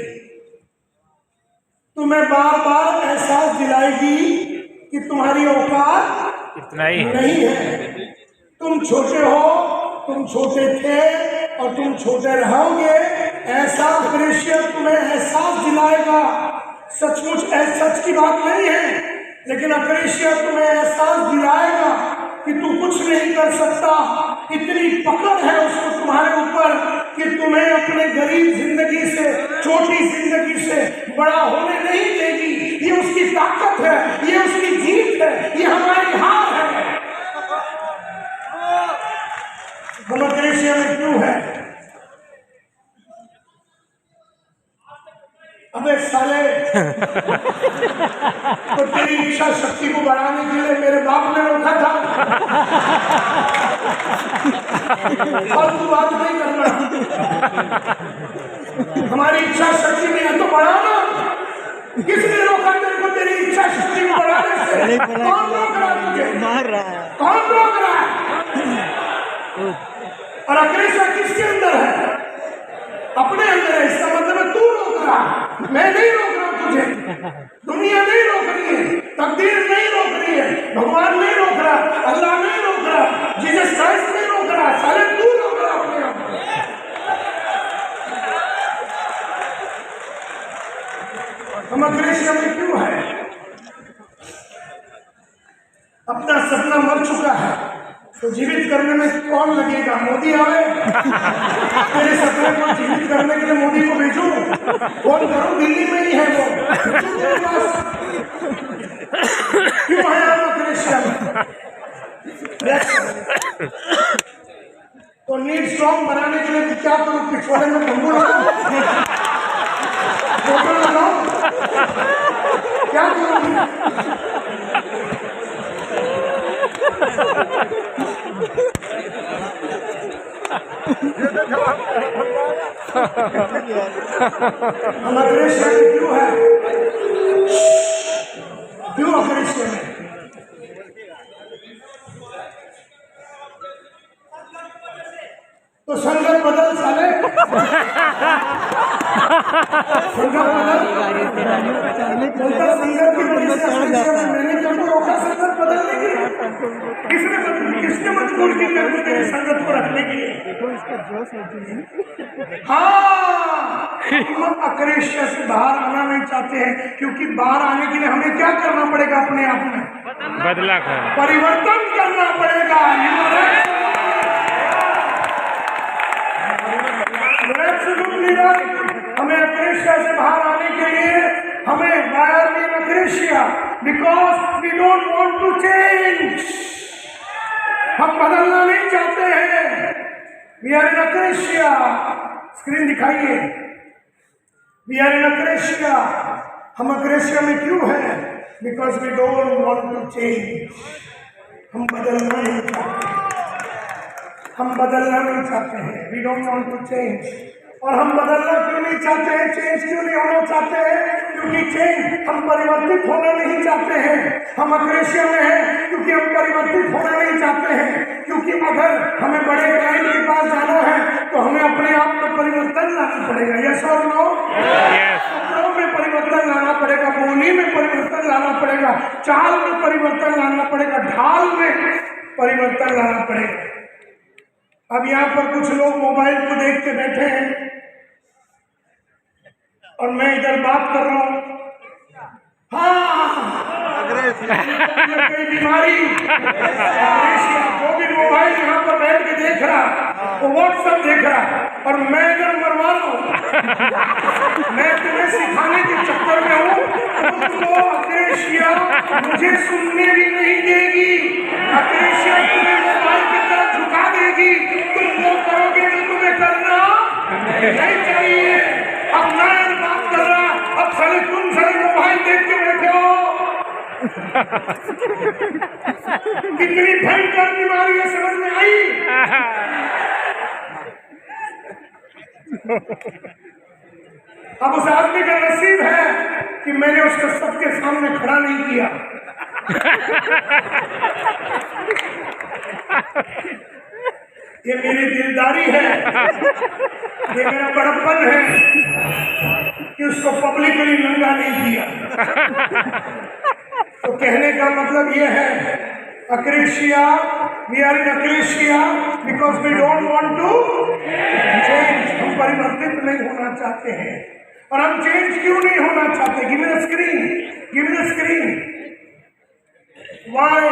तुम्हें बार बार एहसास दिलाएगी कि तुम्हारी औकात इतना ही है। नहीं है, तुम छोटे हो, तुम छोटे थे और तुम छोटे रहोगे, ऐसा अक्रेशिया तुम्हें एहसास दिलाएगा। सचमुच सच की बात नहीं है, लेकिन अक्रेशिया तुम्हें एहसास दिलाएगा कि तू कुछ नहीं कर सकता, इतनी पकड़ है उसको तुम्हारे ऊपर कि तुम्हें अपने गरीब जिंदगी से, छोटी जिंदगी से बड़ा होने नहीं देगी। ये उसकी ताकत है, ये उसकी जीत है, ये हमारी हार है। हम अक्रेशिया में क्यों है? अबे साले, तो तेरी इच्छा शक्ति को बढ़ाने के लिए मेरे बाप ने रोका था, फालतू बात नहीं करना। हमारी इच्छा शक्ति नहीं है तो बढ़ाना, किसने रोका तेरे को तेरी इच्छा शक्ति को बढ़ाने से? कौन रोक रहा है तुझे? मार रहा है। कौन रोक रहा है? और अग्रेसर किसके अंदर है? अपने अंदर है। इसका मतलब है तू रोक रहा है, मैं नहीं रोक रहा हूं तुझे। दुनिया नहीं रोक रही है, तकदीर नहीं रोक रही है, भगवान नहीं रोक रहा, अल्लाह नहीं रोक रहा, जीसस क्राइस्ट नहीं रोक रहा, साले तू रोक रहा अपने आप को। हम अग्रेसर में क्यों है? अपना सपना मर चुका है तो जीवित करने में कौन लगेगा? मोदी आवे? तेरे सपने को जीवित करने के लिए मोदी को भेजूं? फोन करूं? दिल्ली में ही है वो। क्यों है आप अग्रेसर? तो नीड स्ट्रॉन्ग बनाने के लिए क्या करूं? पिछवाड़े में तंबू लगाऊं? फोटो लगाऊं? क्या करूं? हम अग्रेसर क्यों है? क्यों अग्रेसर है? तो संगत बदल साले, संगत बदल। बोलता संगत की वजह से अग्रेसर है। मैंने तुमको रोका संगत बदलने के लिए? किसने मजबूर की कर दी तेरी संगत को रखने के लिए? हाँ, हम अग्रेसर से बाहर आना नहीं चाहते हैं, क्योंकि बाहर आने के लिए हमें क्या करना पड़ेगा? अपने आप में बदला कर परिवर्तन करना पड़ेगा। हमें अग्रेसर से बाहर आने के लिए हमें वायर में akrasia, because we don't want to change. हम बदलना नहीं चाहते हैं। वी आर इन अग्रेसर। स्क्रीन दिखाइए। वी आर इन अग्रेसर। हम अग्रेसर में क्यों है? Because we don't want to change. हम बदलना नहीं चाहते। हम बदलना नहीं चाहते हैं। We don't want to change. और हम बदलना क्यों नहीं चाहते हैं? चेंज क्यों नहीं होना चाहते हैं? क्योंकि चेंज, हम परिवर्तित होना नहीं चाहते हैं। हम अग्रेसर में हैं क्योंकि हम परिवर्तित होना नहीं चाहते हैं। क्योंकि अगर हमें बड़े क्लाइंट के पास जाना है तो हमें अपने आप में परिवर्तन लाना पड़ेगा। यस और नो? कपड़ों में परिवर्तन लाना पड़ेगा, बोली में परिवर्तन लाना पड़ेगा, चाल में परिवर्तन लाना पड़ेगा, ढाल में परिवर्तन लाना पड़ेगा। अब यहाँ पर कुछ लोग मोबाइल को देख के बैठे हैं और मैं इधर बात कर रहा हूँ। हाँ, कोई बीमारी, जो भी मोबाइल यहाँ पर बैठ के देख रहा, वो व्हाट्सएप देख रहा, और मैं इधर मरवा रहा हूँ। मैं तुम्हें सिखाने के चक्कर में हूँ। तुमको अग्रेसर मुझे सुनने भी नहीं देगी। अग्रेसर तुम्हें मोबाइल की तरफ झुका देगी। तुम वो करोगे जो तुम्हें करना नहीं चाहिए। अब मैं बात कर रहा, अब साले तुम साले मोबाइल देख के बैठे हो। कितनी भयंकर बीमारी है, समझ में आई? अब उस आदमी का नसीब है कि मैंने उसको सबके सामने खड़ा नहीं किया। ये मेरी दिलदारी है, ये मेरा बड़प्पन है कि उसको पब्लिकली नंगा नहीं किया। तो कहने का मतलब ये है, अग्रेसर, we are in akrasia because we don't want to change. हम परिवर्तित नहीं होना चाहते हैं। और हम चेंज क्यों नहीं होना चाहते? Give me the screen, give me the screen. Why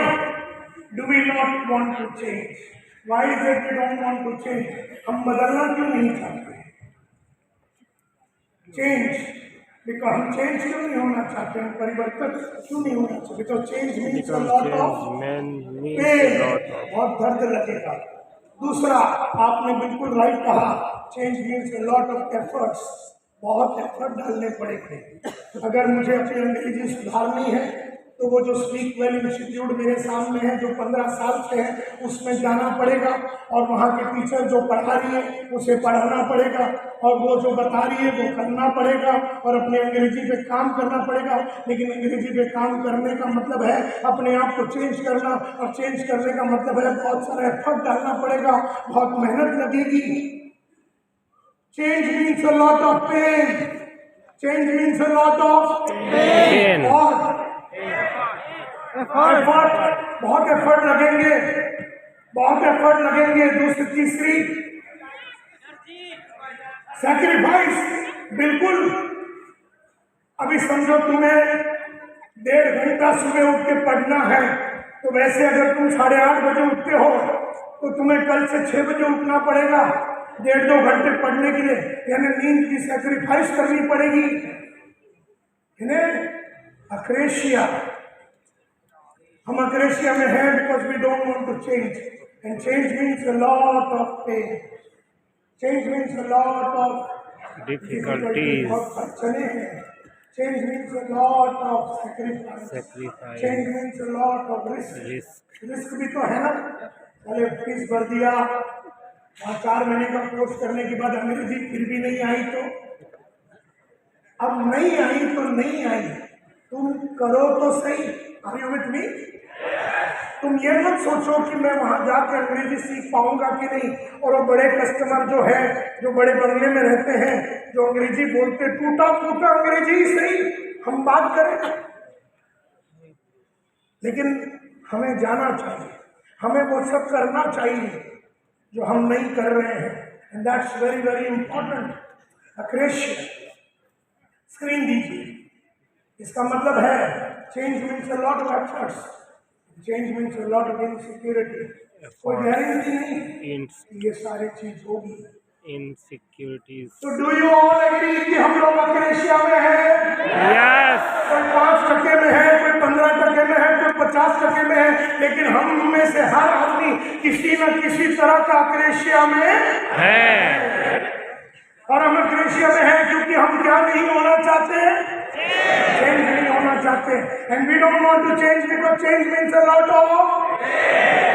do we not want to change? Why is it we don't want to change? हम बदलना क्यों नहीं चाहते? चेंज, बिकॉज हम चेंज क्यों नहीं होना चाहते हैं? परिवर्तन क्यों नहीं होना चाहते? Because change means a lot of pain, बहुत दर्द लगेगा। दूसरा, आपने बिल्कुल राइट कहा, change means a lot of efforts, बहुत एफर्ट डालने पड़ेंगे। अगर मुझे अपनी अंग्रेजी सुधारनी है तो वो जो स्पीक वेल इंस्टीट्यूट मेरे सामने है, जो 15 साल से है, उसमें जाना पड़ेगा और वहाँ के टीचर जो पढ़ा रही है उसे पढ़ाना पड़ेगा और वो जो बता रही है वो करना पड़ेगा और अपने अंग्रेजी पे काम करना पड़ेगा। लेकिन अंग्रेजी पे काम करने का मतलब है अपने आप को चेंज करना, और चेंज करने का मतलब है बहुत सारा एफर्ट डालना पड़ेगा, बहुत मेहनत लगेगी। Change means a lot of pain, change means a lot of pain. और एफर्ट, बहुत एफर्ट लगेंगे, बहुत एफर्ट लगेंगे। दूसरी तीसरी सैक्रिफाइस, बिल्कुल। अभी समझो तुम्हें 1.5 घंटा सुबह उठ के पढ़ना है, तो वैसे अगर तुम 8:30 बजे उठते हो तो तुम्हें कल से 6 बजे उठना पड़ेगा 1.5-2 घंटे पढ़ने के लिए, यानी नींद की सैक्रिफाइस करनी पड़ेगी। अक्रेशिया, हम अक्रेशिया में हैं because we don't want to change, and change means a lot of pain, change means a lot of difficulties, बहुत अड़चने हैं। Change means a lot of sacrifice, Sacrifice. Change means a lot of risk. Risk, risk भी तो है ना। पहले फीस भर दिया, वहाँ 4 महीने का कोर्स करने के बाद अंग्रेजी फिर भी नहीं आई, तो अब नहीं आई तो नहीं आई, तुम करो तो सही। Are you with me? तुम ये मत सोचो कि मैं वहां जाकर अंग्रेजी सीख पाऊंगा कि नहीं। और वो बड़े कस्टमर जो है, जो बड़े बंगले में रहते हैं, जो अंग्रेजी बोलते, टूटा फूटा अंग्रेजी ही सही हम बात करें, लेकिन हमें जाना चाहिए, हमें वो सब करना चाहिए जो हम नहीं कर रहे हैं, and that's very very important. Akrasia, screen दीजिए। इसका मतलब है change means a lot of efforts, change means a lot of insecurity. कोई गारंटी नहीं कि ये सारी चीज होगी। इनसिक्योरिटीज। तो डू यू ऑल एग्री कि हम लोग अक्रेशिया में हैं? यस। कोई 5% में है, कोई 15% में है, कोई 50% में है, लेकिन हम में से हर आदमी किसी न किसी तरह का अक्रेशिया में है। और हम अक्रेशिया में हैं क्योंकि हम क्या नहीं होना चाहते, चेंज नहीं होना चाहते। And we don't want to change because change means a lot of,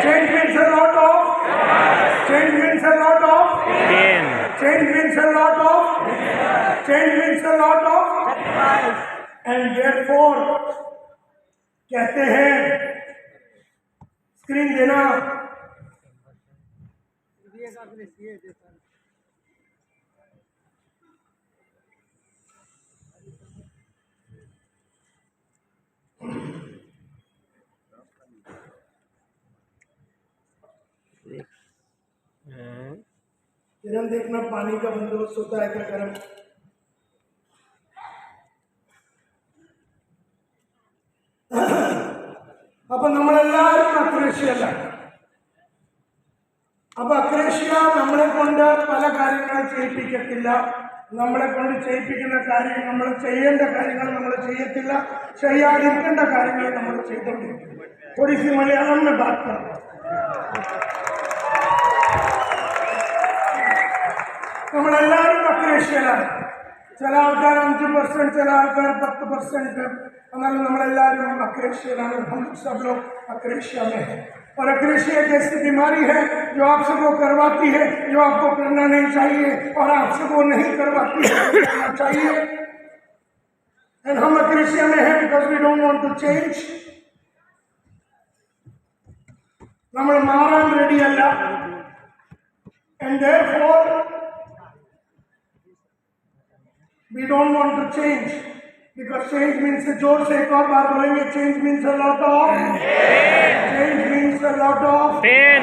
change means a lot of, change means a lot of pain, change means a lot of, change means a lot of. And therefore कहते हैं, स्क्रीन देना, किरण देखना पानी का बंदोबस्त होता है क्या गर्म। അപ്പൊ നമ്മളെല്ലാവരും അക്രേഷ്യയിലാണ്. അപ്പൊ അക്രേഷ്യ നമ്മളെ കൊണ്ട് പല കാര്യങ്ങളും ചെയ്യിപ്പിക്കത്തില്ല, നമ്മളെ കൊണ്ട് ചെയ്യിപ്പിക്കുന്ന കാര്യം, നമ്മൾ ചെയ്യേണ്ട കാര്യങ്ങൾ നമ്മൾ ചെയ്യത്തില്ല, ചെയ്യാതിരിക്കേണ്ട കാര്യങ്ങൾ നമ്മൾ ചെയ്തുകൊണ്ടിരിക്കും. थोड़ी सी मलयालम में बात करो। നമ്മളെല്ലാവരും അക്രേഷ്യയിലാണ്. ചില ആൾക്കാർ 5%, ചില ആൾക്കാർ 10%, എന്നാലും നമ്മളെല്ലാവരും अक्रेशियलाने, हम सब लोग अक्रेशिया में हैं। और अक्रेशिया एक ऐसी बीमारी है जो आपसे वो करवाती है जो आपको करना नहीं चाहिए, और आपसे वो नहीं करवाती है जो करना चाहिए। एंड हम अक्रेशिया में हैं because we don't want to change. നമ്മൾ മാറാൻ റെഡിയല്ല. And therefore we don't want to change because change means, जोर से एक और बार बोलेंगे, change means a lot of change means a lot of pain,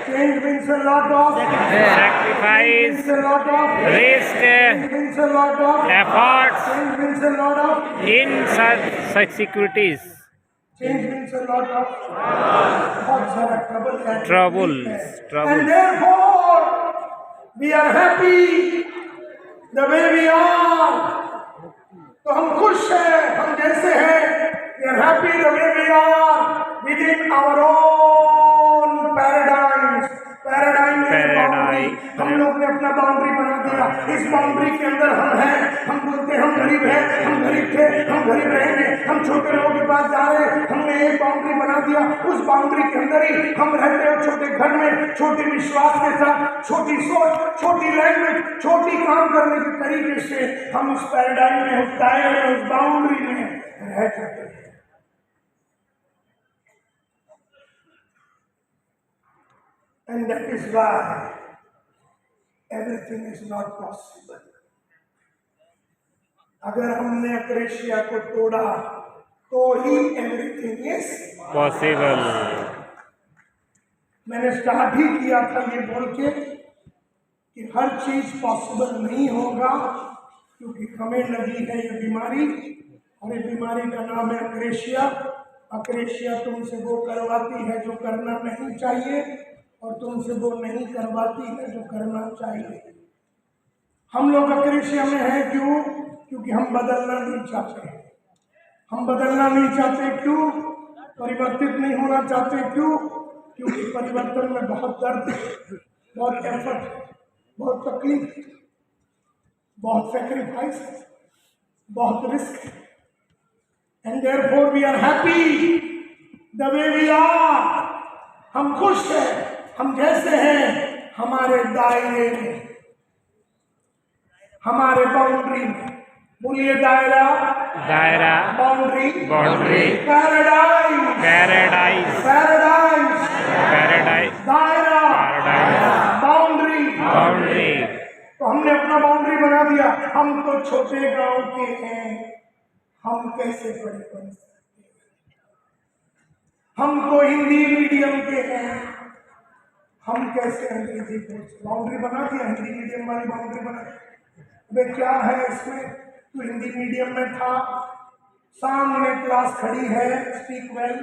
change means a lot of sacrifice, means a lot of risk, change means a lot of efforts, change means a lot of insecurities, change means a lot of बहुत सारा troubles. and therefore we are happy the way we are. तो हम खुश हैं हम जैसे हैं, we are happy the way we are within our own paradigms. paradigm Paradigm. हम लोग ने अपना अपना बाउंड्री बना दिया। इस बाउंड्री के अंदर हम हैं, हम बोलते हम गरीब हैं, हम गरीब थे, हम गरीब रहेंगे, हम छोटे लोगों के पास जा रहे हैं। हमने एक बाउंड्री बना दिया, उस बाउंड्री के अंदर ही हम रहते हैं, छोटे घर में, छोटे विश्वास के साथ, छोटी सोच, छोटी लैंग्वेज, छोटी काम करने के तरीके से हम उस पैराडाइम में, उस दायरे में, उस बाउंड्री में रह जाते हैं। And that is why everything is not possible. अगर हमने अक्रेशिया को तोड़ा तो ही एवरीथिंग इज पॉसिबल। मैंने स्टार्ट ही किया था ये बोल के कि हर चीज पॉसिबल नहीं होगा, क्योंकि हमें लगी है ये बीमारी, और ये बीमारी का नाम है अक्रेशिया। अक्रेशिया तुमसे वो करवाती है जो करना नहीं चाहिए, और तुमसे वो नहीं करवाती है जो करना चाहिए। हम लोग अक्रेशिया में हैं क्यों? क्योंकि हम बदलना नहीं चाहते। हम बदलना नहीं चाहते क्यों? परिवर्तित नहीं होना चाहते क्यों? क्योंकि परिवर्तन में बहुत दर्द, बहुत एफर्ट, बहुत तकलीफ, बहुत सेक्रीफाइस, बहुत risk. And therefore we are happy the way we are. हम खुश हैं हम जैसे हैं, हमारे दायरे में, हमारे बाउंड्री में। बोलिए दायरा, दायरा, boundary, boundary, paradise, paradise, paradise, paradise, दायरा, पैराडाइज, बाउंड्री, बाउंड्री। तो हमने अपना बाउंड्री बना दिया। हम तो छोटे गांव के हैं, हम कैसे बड़े बन सकते हैं? हम तो हिंदी मीडियम के हैं, हम कैसे अंग्रेजी बोल? बाउंड्री बना दिया, हिंदी मीडियम वाली बाउंड्री बना। अबे क्या है इसमें? तू हिंदी मीडियम में था, सामने क्लास खड़ी है, स्पीक वेल,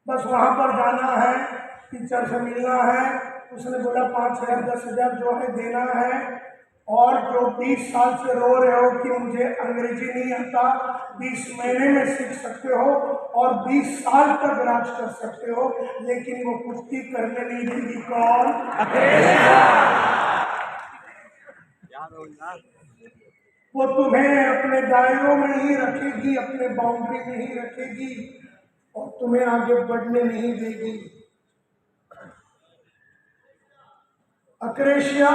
बस वहां पर जाना है, टीचर से मिलना है, उसने बोला 5,000 10,000 जो है देना है, और जो 20 साल से रो रहे हो कि मुझे अंग्रेजी नहीं आता, 20 महीने में सीख सकते हो और 20 साल तक राज कर सकते हो, लेकिन वो कुश्ती करने नहीं देगी। कौन? वो तुम्हें अपने दायरों में ही रखेगी, अपने बाउंड्री में ही रखेगी, और तुम्हें आगे बढ़ने नहीं देगी। अक्रेशिया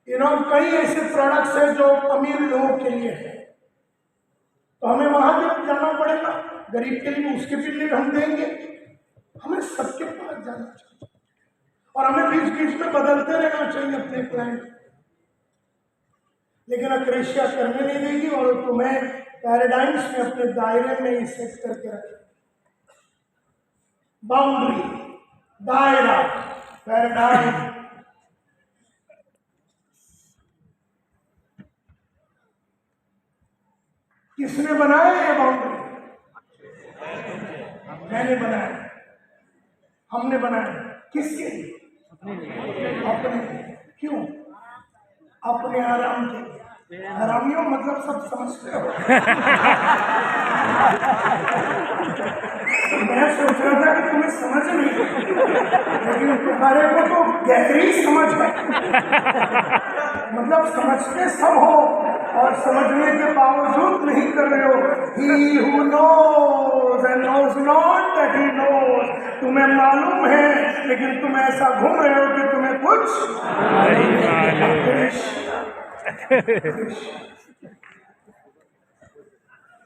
कई ऐसे प्रोडक्ट्स हैं जो अमीर लोगों के लिए है, तो हमें वहां जब जाना पड़ेगा, गरीब के लिए उसके भी लिए हम देंगे। हमें सबके पास जाना चाहिए, और हमें बीच बीच में बदलते रहना चाहिए अपने प्लान। लेकिन अक्रेशिया करने नहीं देगी, और तुम्हें पैराडाइम्स में, अपने दायरे में ही सेट करके रखे। बाउंड्री, दायरा, पैराडाइम। किसने बनाया ये बाउंड्री? मैंने बनाया, हमने बनाया। किसके लिए? अपने। क्यों? अपने आराम के लिए। हरामियों मतलब सब समझते हो। मैं सोच रहा था कि तुम्हें समझ नहीं, लेकिन तुम्हारे को तो गहरी समझ है। मतलब समझते सब हो, और समझने के बावजूद नहीं कर रहे हो। He who knows and knows not that he knows। तुम्हें मालूम है, लेकिन तुम ऐसा घूम रहे हो कि तुम्हें कुछ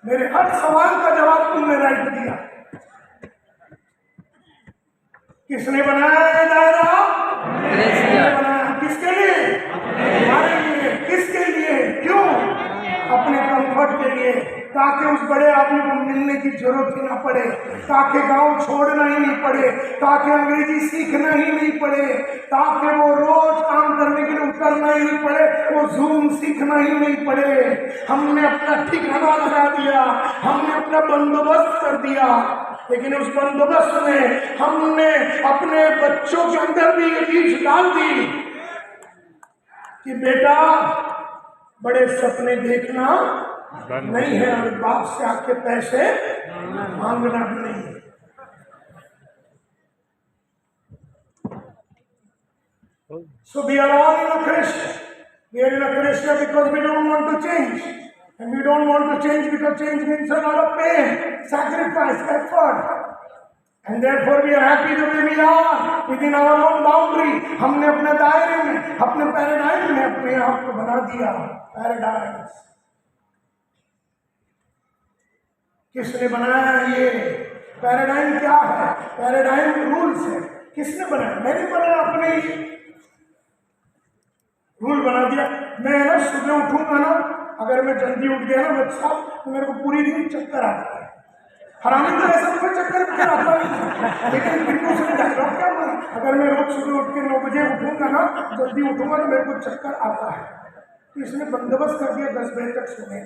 मेरे हर सवाल का जवाब तुमने राइट दिया। किसने बनाया है दायरा? किसके लिए? हमारे लिए। किसके लिए? क्यों? अपने कंफर्ट के लिए, ताकि उस बड़े आदमी को मिलने की जरूरत ही ना पड़े, ताकि गांव छोड़ना ही नहीं पड़े, ताकि अंग्रेजी सीखना ही नहीं पड़े, ताकि वो रोज काम करने के लिए उतरना ही नहीं पड़े, वो जूम सीखना ही नहीं पड़े। हमने अपना ठिकाना लगा दिया, हमने अपना बंदोबस्त कर दिया, लेकिन उस बंदोबस्त में हमने अपने बच्चों के अंदर भी ये चीज डाल दी कि बेटा बड़े सपने देखना नहीं है, और बाप से आके पैसे मांगना भी नहीं। So we are all in a Krishna. We are in a Krishna because we don't want to change. And we don't want to change because change means a lot of pain, sacrifice, effort. And therefore we are happy the way we are within our own boundary. हमने अपने दायरे में, अपने पैराडाइम में अपने आप को बना दिया। पैराडाइम्स किसने बनाया ये? पैराडाइम क्या है? पैराडाइम रूल्स है। किसने बनाया? मैंने बनाया, अपने ही रूल बना दिया। मैं ना सुबह उठूंगा ना, अगर मैं जल्दी उठ गया ना बच्चा, तो मेरे को पूरी दिन चक्कर आता है। हरामी तो ऐसा कोई चक्कर में आता नहीं, लेकिन बिल्कुल सही डायलॉग क्या बोला, अगर मैं रोज सुबह उठ के 9 बजे उठूंगा ना, जल्दी उठूंगा तो मेरे को चक्कर आता है। तो इसने बंदोबस्त कर दिया 10 बजे तक सोने।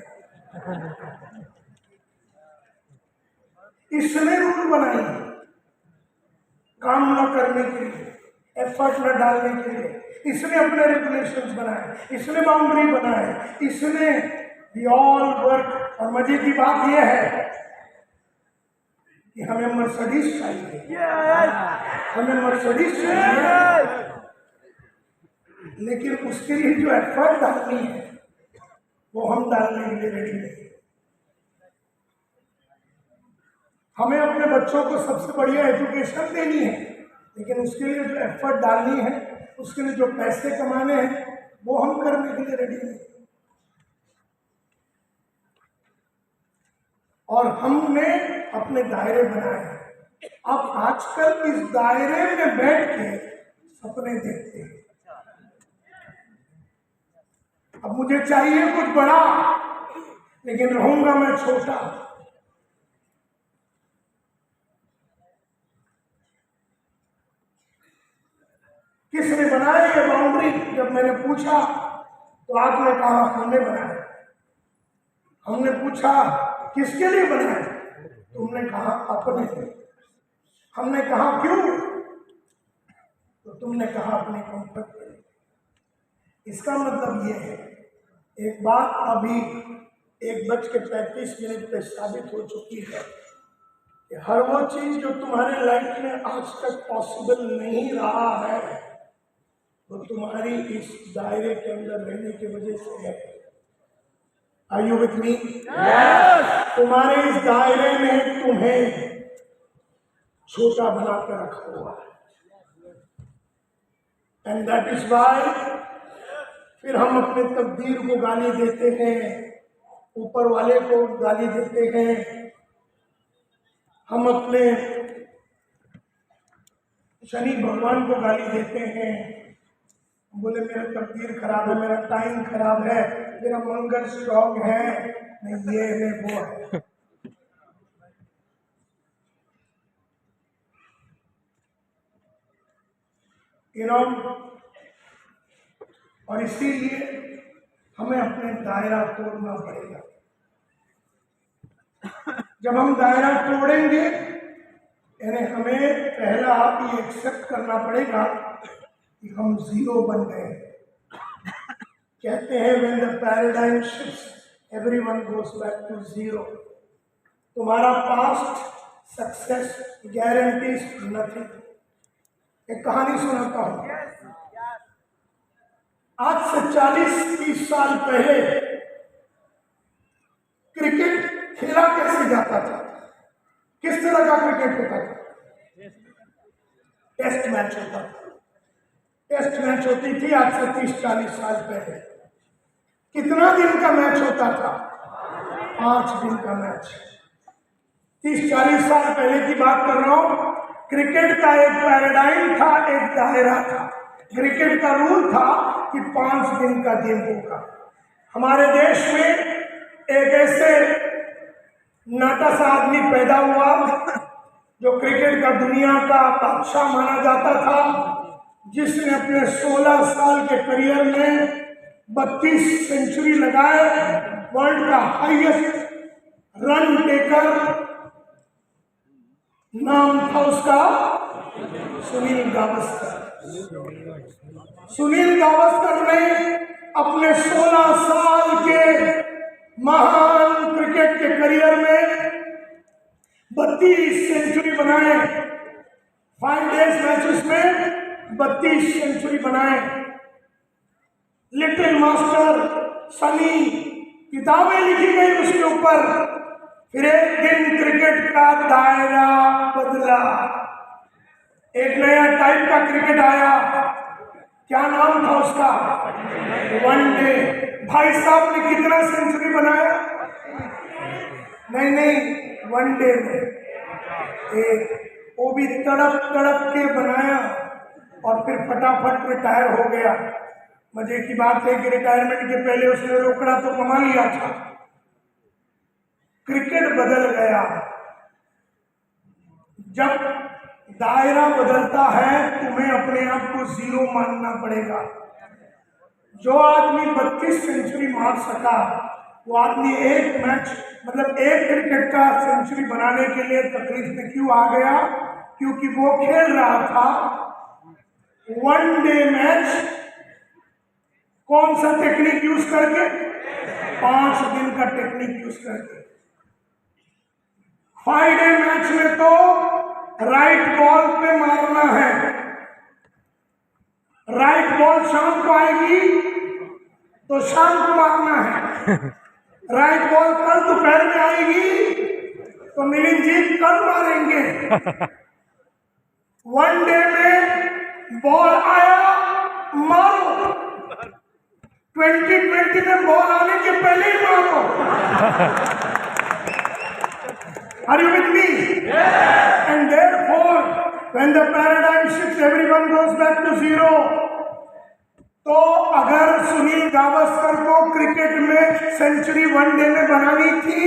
इसने रूल बनाई काम न करने के लिए, एफर्ट न डालने के लिए। इसने अपने रेगुलेशंस बनाए, इसने बाउंड्री बनाए, इसने वी ऑल वर्क। और मजे की बात यह है कि हमें मर्सिडीज चाहिए, हमें मर्सिडीज चाहिए, लेकिन उसके लिए जो एफर्ट डालनी है वो हम डालने के लिए रेडी नहीं। हमें अपने बच्चों को सबसे बढ़िया एजुकेशन देनी है, लेकिन उसके लिए जो एफर्ट डालनी है, उसके लिए जो पैसे कमाने हैं, वो हम करने के लिए रेडी नहीं। और हमने अपने दायरे बनाए। अब आजकल इस दायरे में बैठ के सपने देखते हैं। अब मुझे चाहिए कुछ बड़ा, लेकिन रहूंगा मैं छोटा। किसने बनाया ये बाउंड्री? जब मैंने पूछा तो आपने कहा हमने बनाया। हमने पूछा किसके लिए बनाया? तुमने कहा अपने लिए। हमने कहा क्यों? तो तुमने कहा अपने कंफर्ट के लिए। इसका मतलब ये है, एक बात अभी 1:35 पे साबित हो चुकी है कि हर वो चीज जो तुम्हारे लाइफ में आज तक पॉसिबल नहीं रहा है, वो तुम्हारी इस दायरे के अंदर रहने की वजह से है। Are you with me? Yes. तुम्हारे इस दायरे में तुम्हें छोटा बना कर रखा हुआ है। एंड दैट इज वाई फिर हम अपने तकदीर को गाली देते हैं, ऊपर वाले को गाली देते हैं, हम अपने शनि भगवान को गाली देते हैं। बोले मेरा तकदीर खराब है, मेरा टाइम खराब है, मेरा मंगल स्ट्रॉन्ग है, नहीं ये है वो है। और इसीलिए हमें अपने दायरा तोड़ना पड़ेगा। जब हम दायरा तोड़ेंगे, यानी हमें पहला आप ये एक्सेप्ट करना पड़ेगा कि हम जीरो बन गए। कहते हैं when the paradigm shifts, everyone goes back to zero. तुम्हारा पास्ट सक्सेस गारंटीज नथिंग। एक कहानी सुनाता हूँ। आज से 40-30 साल पहले क्रिकेट खेला कैसे जाता था? किस तरह का क्रिकेट होता था? टेस्ट मैच होता था। टेस्ट मैच होती थी आज से 30-40 साल पहले। कितना दिन का मैच होता था? 5 दिन का मैच। 30-40 साल पहले की बात कर रहा हूं। क्रिकेट का एक पैराडाइम था, एक दायरा था। क्रिकेट का रूल था कि 5 दिन का गेम होगा। हमारे देश में एक ऐसे नाटा सा आदमी पैदा हुआ जो क्रिकेट का दुनिया का बादशाह माना जाता था, जिसने अपने 16 साल के करियर में 32 सेंचुरी लगाए। वर्ल्ड का हाईएस्ट रन टेकर नाम था उसका सुनील गावस्कर। सुनील गावस्कर ने अपने 16 साल के महान क्रिकेट के करियर में 32 सेंचुरी बनाए। 5 डेज मैचेस में 32 सेंचुरी बनाए। लिटिल मास्टर सनी, किताबें लिखी गई उसके ऊपर। फिर एक दिन क्रिकेट का दायरा बदला, एक नया टाइप का क्रिकेट आया। क्या नाम था उसका? वनडे। भाई साहब ने कितना सेंचुरी बनाया? नहीं, वनडे में एक, वो भी तड़प तड़प के बनाया और फिर फटाफट रिटायर हो गया। मजे की बात है कि रिटायरमेंट के पहले उसने रोकड़ा तो कमा लिया था। क्रिकेट बदल गया। जब दायरा बदलता है तुम्हें अपने आप को जीरो मानना पड़ेगा। जो आदमी 32 सेंचुरी मार सका वो आदमी एक मैच मतलब एक क्रिकेट का सेंचुरी बनाने के लिए तकलीफ में क्यों आ गया? क्योंकि वो खेल रहा था वनडे मैच। कौन सा टेक्निक यूज करके? 5 दिन का टेक्निक यूज करके। 5 डे मैच में तो राइट बॉल पे मारना है। राइट बॉल शाम को आएगी तो शाम को मारना है। राइट बॉल कल दोपहर में आएगी तो मिलिंद जी कल मारेंगे। वनडे में बॉल आया मारो, 2020 में बॉल आने के पहले ही मारो। Are you with me? Yes. And therefore, when the paradigm shifts, everyone goes back to zero. तो अगर सुनील गावस्कर को क्रिकेट में सेंचुरी वनडे में बनानी थी,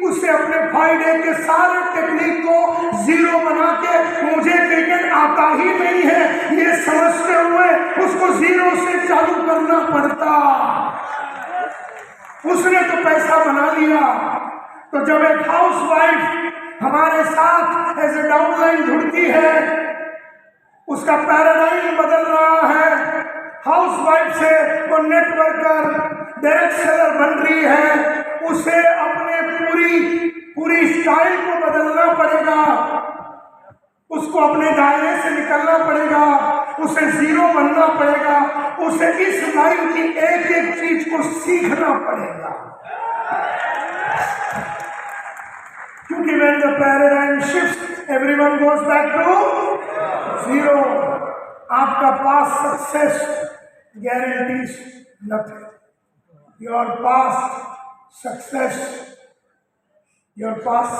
उसे अपने 5 डे के सारे टेक्निक को जीरो बना के मुझे क्रिकेट आता ही नहीं है ये समझते हुए उसको जीरो से चालू करना पड़ता। उसने तो पैसा बना लिया। तो जब एक हाउसवाइफ हमारे साथ एज ए डाउनलाइन जुड़ती है, उसका पैराडाइम बदल रहा है। हाउसवाइफ से वो नेटवर्कर, डायरेक्ट सेलर बन रही है। उसे अपने पूरी स्टाइल को बदलना पड़ेगा। उसको अपने दायरे से निकलना पड़ेगा। उसे जीरो बनना पड़ेगा। उसे इस लाइन की एक एक चीज को सीखना पड़ेगा। क्योंकि when the paradigm shifts, everyone goes back to zero. आपका past success guarantees nothing. Your past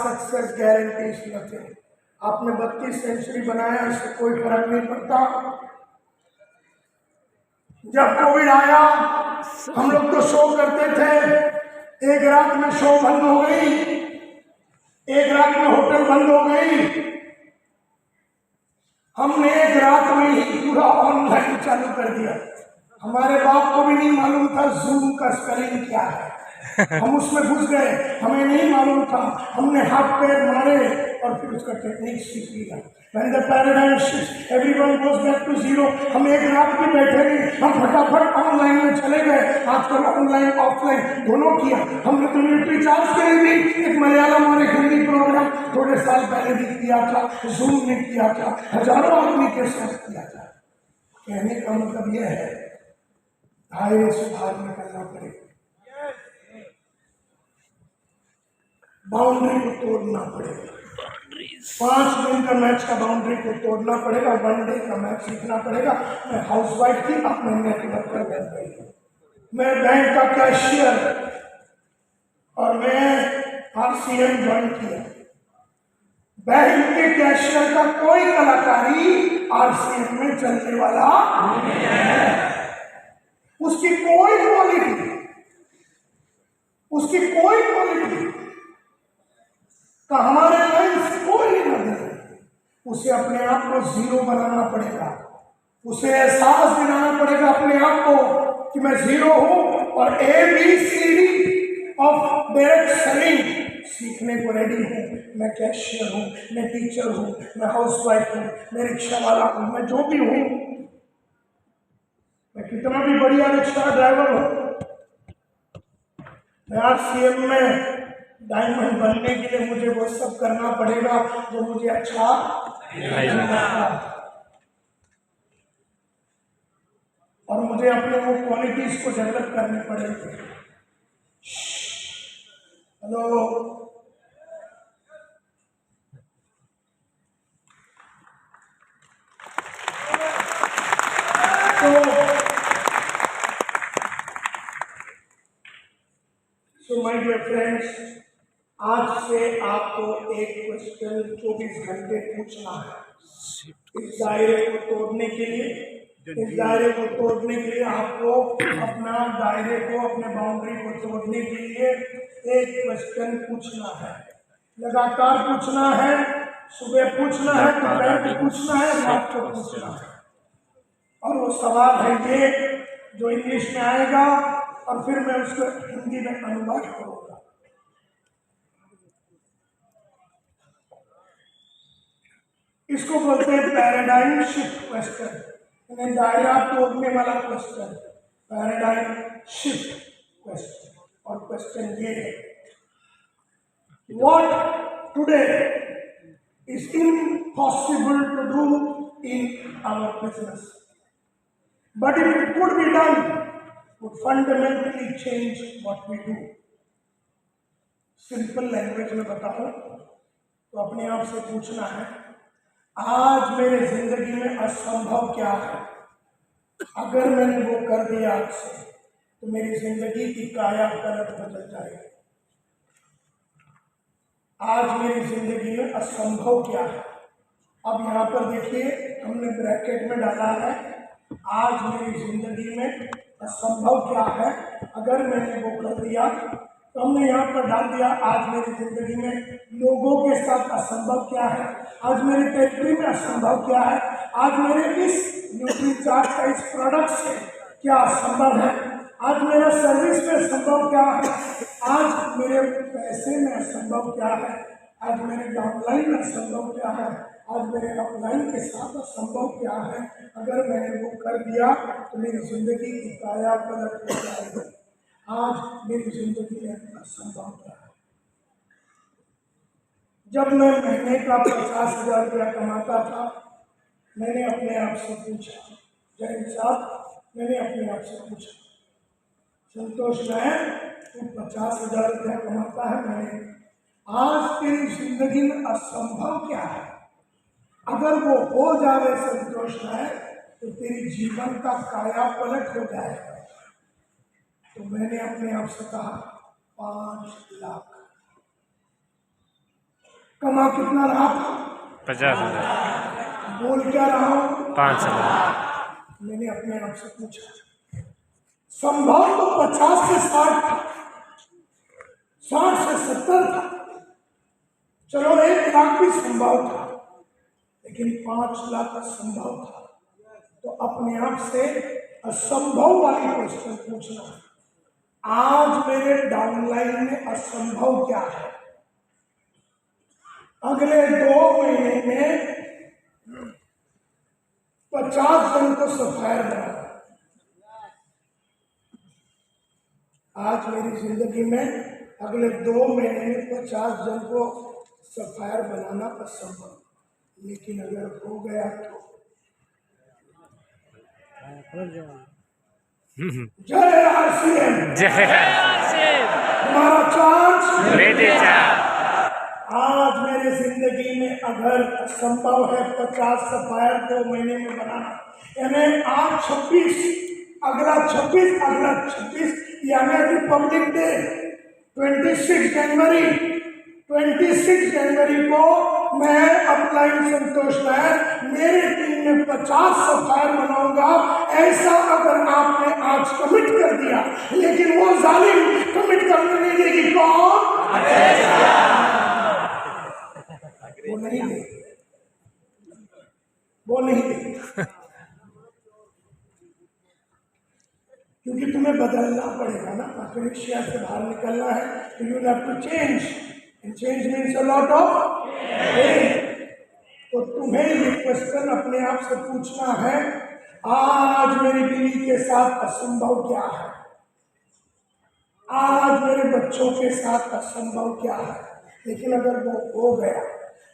success guarantees nothing. आपने 32 सेंचुरी बनाया, इससे कोई फर्क नहीं पड़ता। जब कोविड आया हम लोग तो शो करते थे, एक रात में शो बंद हो गई, एक रात में होटल बंद हो गई। हमने एक रात में ही पूरा ऑनलाइन चालू कर दिया। हमारे बाप को भी नहीं मालूम था जूम का स्पेलिंग क्या है। हम उसमें घुस गए, हमें नहीं मालूम था। हमने हाथ पैर मारे और फिर उसका टेक्निक सीख लिया। When the paradigm shifts, everyone goes back to zero. हम एक रात भी बैठे नहीं, हम फटाफट ऑनलाइन में चले गए। आजकल ऑनलाइन ऑफलाइन दोनों किया। हमने तो मिलिट्री चार्ज के लिए भी एक मलयालम और एक हिंदी प्रोग्राम थोड़े साल पहले भी किया था, जूम में किया था, हजारों आदमी के साथ किया था। कहने का मतलब यह है दायरे से बाहर निकलना पड़ेगा, बाउंड्री को तोड़ना पड़ेगा। 5 दिन का मैच का बाउंड्री को तोड़ना पड़ेगा, वनडे का मैच सीखना पड़ेगा। मैं हाउसवाइफ थी, अब मैं नेटवर्कर बन गई। मैं बैंक का कैशियर और मैं RCM ज्वाइन किया। बैंक के कैशियर का कोई कलाकारी RCM में चलने वाला नहीं है। उसकी कोई क्वालिटी का हमारे लाइन से कोई नहीं बदले। उसे अपने आप को जीरो बनाना पड़ेगा। उसे एहसास दिलाना पड़ेगा अपने आप को कि मैं जीरो हूं और ABCD ऑफ डायरेक्ट सेलिंग सीखने को रेडी हूं। मैं कैशियर हूं, मैं टीचर हूं, मैं हाउसवाइफ हूं, मैं रिक्शा वाला हूं, मैं जो भी हूं, मैं कितना भी बढ़िया रिक्शा ड्राइवर हूं, मैं RCM में डायमंड बनने के लिए मुझे वो सब करना पड़ेगा जो मुझे अच्छा नहीं लगता। मुझे अपने वो क्वालिटीज को डेवलप करने पड़ेंगे। Hello, so my dear friends, आज से आपको एक क्वेश्चन 24 घंटे पूछना है। इस दायरे को तोड़ने के लिए आपको अपना दायरे को, अपने बाउंड्री को तोड़ने के लिए एक क्वेश्चन पूछना है। लगातार पूछना है, सुबह पूछना है, दोपहर को पूछना है, रात को पूछना है। और वो सवाल है ये जो इंग्लिश में आएगा और फिर मैं उसको हिंदी में अनुवाद करूंगा। इसको बोलते हैं पैराडाइम शिफ्ट क्वेश्चन, यानी दायरा तोड़ने वाला क्वेश्चन, पैराडाइम शिफ्ट क्वेश्चन। और क्वेश्चन ये है, what today is impossible to do in our business but if it could be done would fundamentally change what we do। Simple language में बताऊं तो अपने आप से पूछना है, आज मेरे जिंदगी में असंभव क्या है? अगर मैंने वो कर दिया आज से तो मेरी जिंदगी की काया पलट बदल जाएगी। आज मेरी जिंदगी में असंभव क्या है? अब यहाँ पर देखिए, हमने ब्रैकेट में डाला है, आज मेरी जिंदगी में असंभव क्या है? अगर मैंने वो कर दिया तो हमने यहाँ पर डाल दिया, आज मेरी जिंदगी में लोगों के साथ असंभव क्या है? आज मेरी फैक्ट्री में असंभव क्या है? आज मेरे इस न्यूट्रीचार्ज का इस प्रोडक्ट से क्या असंभव है? आज मेरा सर्विस में असंभव क्या है? आज मेरे पैसे में असंभव क्या है? आज मेरे डाउनलाइन में असंभव क्या है? आज मेरे अपलाइन के साथ असंभव क्या है? अगर मैंने वो कर दिया तो मेरी जिंदगी की काया पलट हो जाएगी। आज मेरी जिंदगी में असंभव क्या है? जब मैं महीने का 50,000 रुपया कमाता था, मैंने अपने आप से पूछा, जय साहब, मैंने अपने आप से पूछा, संतोष नायक, तू 50,000 रुपया कमाता है, मैंने आज तेरी जिंदगी में असंभव क्या है? अगर वो हो जाए संतोष नायक तो तेरी जीवन का काया पलट हो जाएगा। तो मैंने अपने आप से कहा 5 लाख। कमा कितना रहा था? 50,000। बोल क्या रहा हूं? 5 लाख। मैंने अपने आप से पूछा, संभव तो 50 से 60 था, 60 से 70 था, चलो 1 लाख भी संभव था, लेकिन 5 लाख असंभव था। तो अपने आप से असंभव वाली क्वेश्चन पूछना, आज मेरे डाउनलाइन में असंभव क्या है? अगले 2 महीने में 50 जन को सफायर बनाना। आज मेरी जिंदगी में अगले 2 महीने में 50 जन को सफायर बनाना असंभव, लेकिन अगर हो गया तो जय आरसीएम, हमारा चांस लेडीज। आज मेरे जिंदगी में अगर असंभव है 50 सफायर 2 महीने में बनाना, यानी आज 26, अगला 26, अगला 26, यानी रिपब्लिक डे 26 जनवरी को मैं अपलाइन संतोष नायक मेरे टीम में 50 सफायर बनाऊंगा। ऐसा अगर आपने आज कमिट कर दिया, लेकिन वो जालिम कमिट करने नहीं देगी। कौन? वो नहीं देगी, वो नहीं देगी, क्योंकि तुम्हें बदलना पड़ेगा ना, अक्रेशिया से बाहर निकलना है तो you have to change, and change means a lot of pain. तो तुम्हें ये क्वेश्चन अपने आप से पूछना है, आज मेरी बीवी के साथ असंभव क्या है? आज मेरे बच्चों के साथ असंभव क्या है? लेकिन अगर वो हो गया,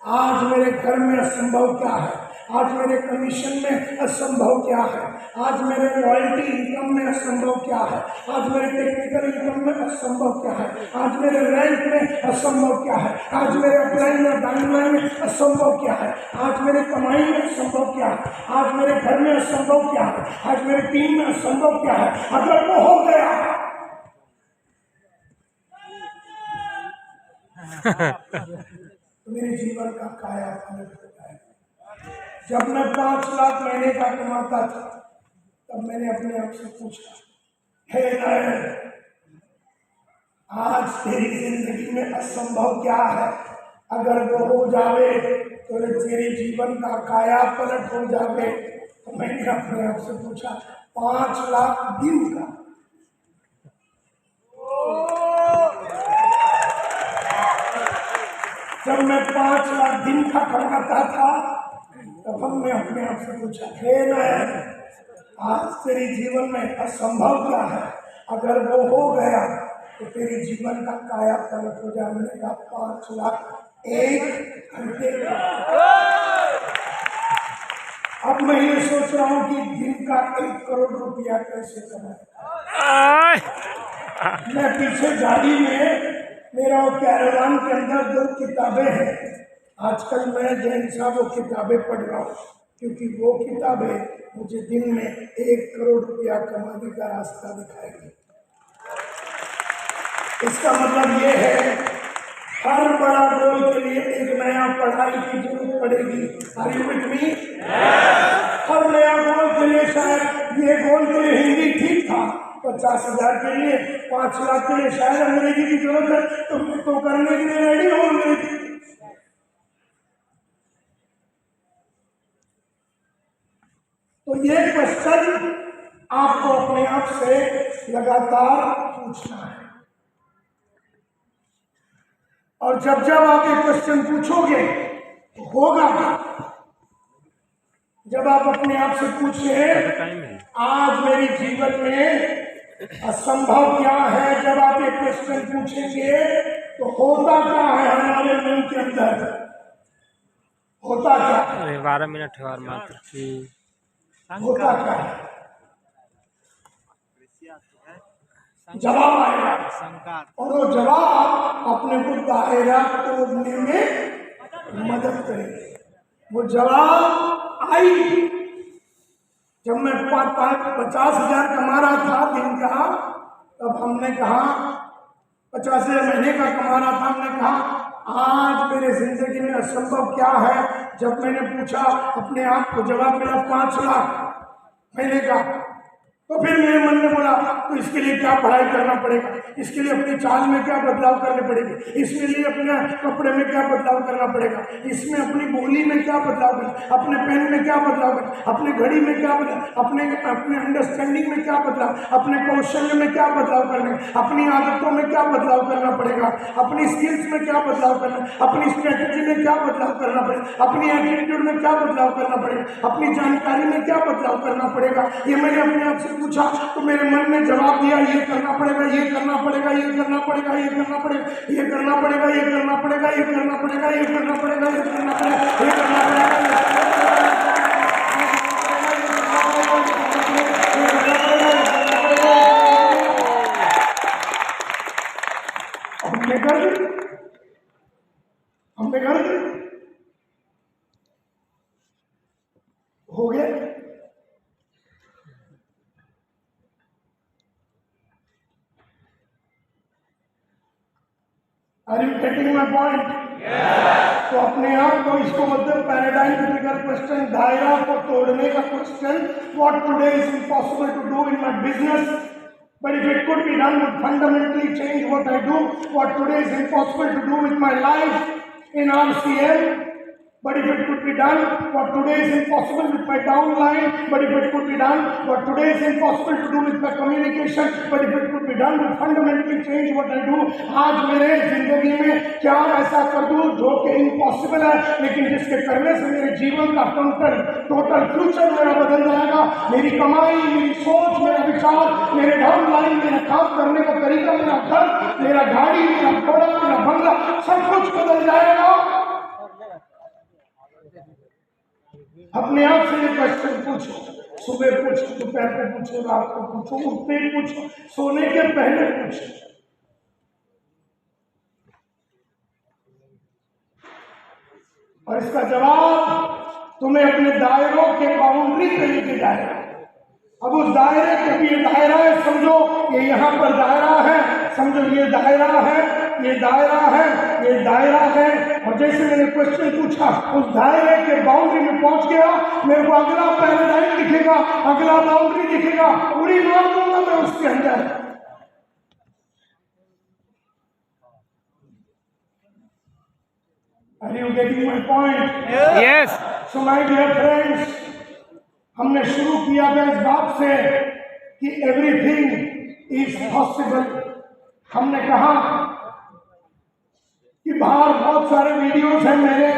आज मेरे घर में असंभव क्या है? आज मेरे कमीशन में असंभव क्या है, आज मेरे रॉयल्टी इनकम में असंभव क्या है, आज मेरे टेक्निकल इनकम में असंभव क्या है, आज मेरे रैंक में असंभव क्या है, आज मेरे अपलाइन और डाउनलाइन में असंभव क्या है, आज मेरे कमाई में असंभव क्या है, आज मेरे घर में असंभव क्या है, आज मेरे टीम में असंभव क्या है। अगर वो हो गया तो मेरे जीवन का काया पलट हो जाएगा। जब मैं 5 लाख महीने का कमाता था तब मैंने अपने आप से पूछा, हे नारायण, आज तेरी जिंदगी में असंभव क्या है, अगर वो हो जावे तो तेरे जीवन का काया पलट हो जावे। तो मैंने अपने आप से पूछा, 5 लाख दिन का, जब मैं 5 लाख दिन का कमाता था तब हमने अपने आप से पूछा, हे नारायण, आज तेरे जीवन में असंभव क्या है, अगर वो हो गया तो तेरे जीवन का काया पलट हो जाए। मैंने कहा 5 लाख 1 घंटे का। अब मैं ये सोच रहा हूँ कि दिन का 1 करोड़ रुपया कैसे कमाए। मैं पीछे गाड़ी में मेरा वो कैरावान के अंदर 2 किताबें हैं। आजकल मैं जैन साहब वो किताबें पढ़ रहा हूँ, क्योंकि वो किताबें मुझे दिन में 1 करोड़ रुपया कमाने का रास्ता दिखाएगी। इसका मतलब ये है, हर बड़ा गोल के लिए एक नया पढ़ाई की जरूरत पड़ेगी। Are you with me? हर नया गोल के लिए, शायद ये गोल के लिए हिंदी ठीक था, 50,000 के लिए, 5 लाख के लिए शायद अंग्रेजी की जरूरत है, तो मैं तो करने के लिए रेडी हूँ अंग्रेजी। तो ये क्वेश्चन आपको अपने आप से लगातार पूछना है, और जब जब आप ये क्वेश्चन पूछोगे तो होगा। जब आप अपने आप से पूछे आज मेरे जीवन में असंभव क्या है, जब आप ये क्वेश्चन पूछेंगे तो होता क्या है हमारे मन के अंदर, होता क्या है? 12 मिनट और मात्र। होता क्या है? जवाब आएगा, और वो जवाब अपने को दायरा तोड़ने में मदद करेगी। वो जवाब आई जब मैं 50,000 कमा रहा था दिन का, तब हमने कहा 50,000 महीने का कमा रहा था, हमने कहा आज मेरे जिंदगी में असंभव क्या है। जब मैंने पूछा अपने आप को, जवाब मिला 5 लाख महीने का। तो फिर मेरे मन में बोला, तो इसके लिए क्या पढ़ाई करना पड़ेगा, इसके लिए अपनी चाल में क्या बदलाव करने पड़ेंगे, इसके लिए अपने कपड़े में क्या बदलाव करना पड़ेगा, इसमें अपनी बोली में क्या बदलाव करना, अपने पेन में क्या बदलाव करना, अपने घड़ी में क्या बदलाव, अपने अंडरस्टैंडिंग में क्या बदलाव, अपने कौशल्य में क्या बदलाव करना, अपनी आदतों में क्या बदलाव करना पड़ेगा, अपनी स्किल्स में क्या बदलाव करना, अपनी स्ट्रेटेजी में क्या बदलाव करना पड़ेगा, अपनी एटीट्यूड में क्या बदलाव करना पड़ेगा, अपनी जानकारी में क्या बदलाव करना पड़ेगा। ये मैंने अपने आप से पूछा, तो मेरे मन में जवाब दिया, ये करना पड़ेगा, ये करना पड़ेगा, ये करना पड़ेगा, ये करना पड़ेगा, ये करना पड़ेगा, ये करना पड़ेगा, ये करना पड़ेगा, ये करना पड़ेगा, ये करना पड़ेगा, ये करना पड़ेगा। हमने कर दी, हमने कर दी, हो गया। Are you getting my point? तो अपने आप को इसको मतलब पैराडाइम ट्रिगर क्वेश्चन, दायरा को तोड़ने का question, what today is impossible to do in my business but if it could be done would fundamentally change what I do. What today is impossible to do with my life in RCM, but if it could be done, what today is impossible with my downline, but if it could be done, what today is impossible to do with my communication, but if it could be done, would fundamentally change what I do. आज मेरे जिंदगी में क्या ऐसा कर दूं जो कि इम्पॉसिबल है, लेकिन जिसके करने से मेरे जीवन का टोटल फ्यूचर मेरा बदल जाएगा। मेरी कमाई, मेरी सोच, मेरा विचार, मेरे डाउनलाइन, मेरा काम करने का तरीका, मेरा घर, मेरा गाड़ी, मेरा घोड़ा, मेरा बंगला, सब कुछ बदल जाएगा। अपने आप से ये क्वेश्चन पूछो, सुबह पूछो, दोपहर को पूछो, रात को पूछो, उठते ही पूछो, सोने के पहले पूछो। और इसका जवाब तुम्हें अपने दायरों के बाउंड्री पे लेके जाएगा। अब उस दायरे के भी ये दायरा है, समझो ये यहाँ पर दायरा है, समझो ये दायरा है, ये दायरा है, ये दायरा है। और जैसे मैंने क्वेश्चन पूछा, उस दायरे के बाउंड्री में पहुंच गया, मेरे को अगला पैराडाइम दिखेगा, अगला बाउंड्री दिखेगा, उड़ी मार दूंगा मैं उसके अंदर। Are you getting my point? Yes. So my dear friends, हमने शुरू किया था इस बात से कि एवरीथिंग इज पॉसिबल। हमने कहा कि बाहर बहुत सारे वीडियोस हैं मेरे,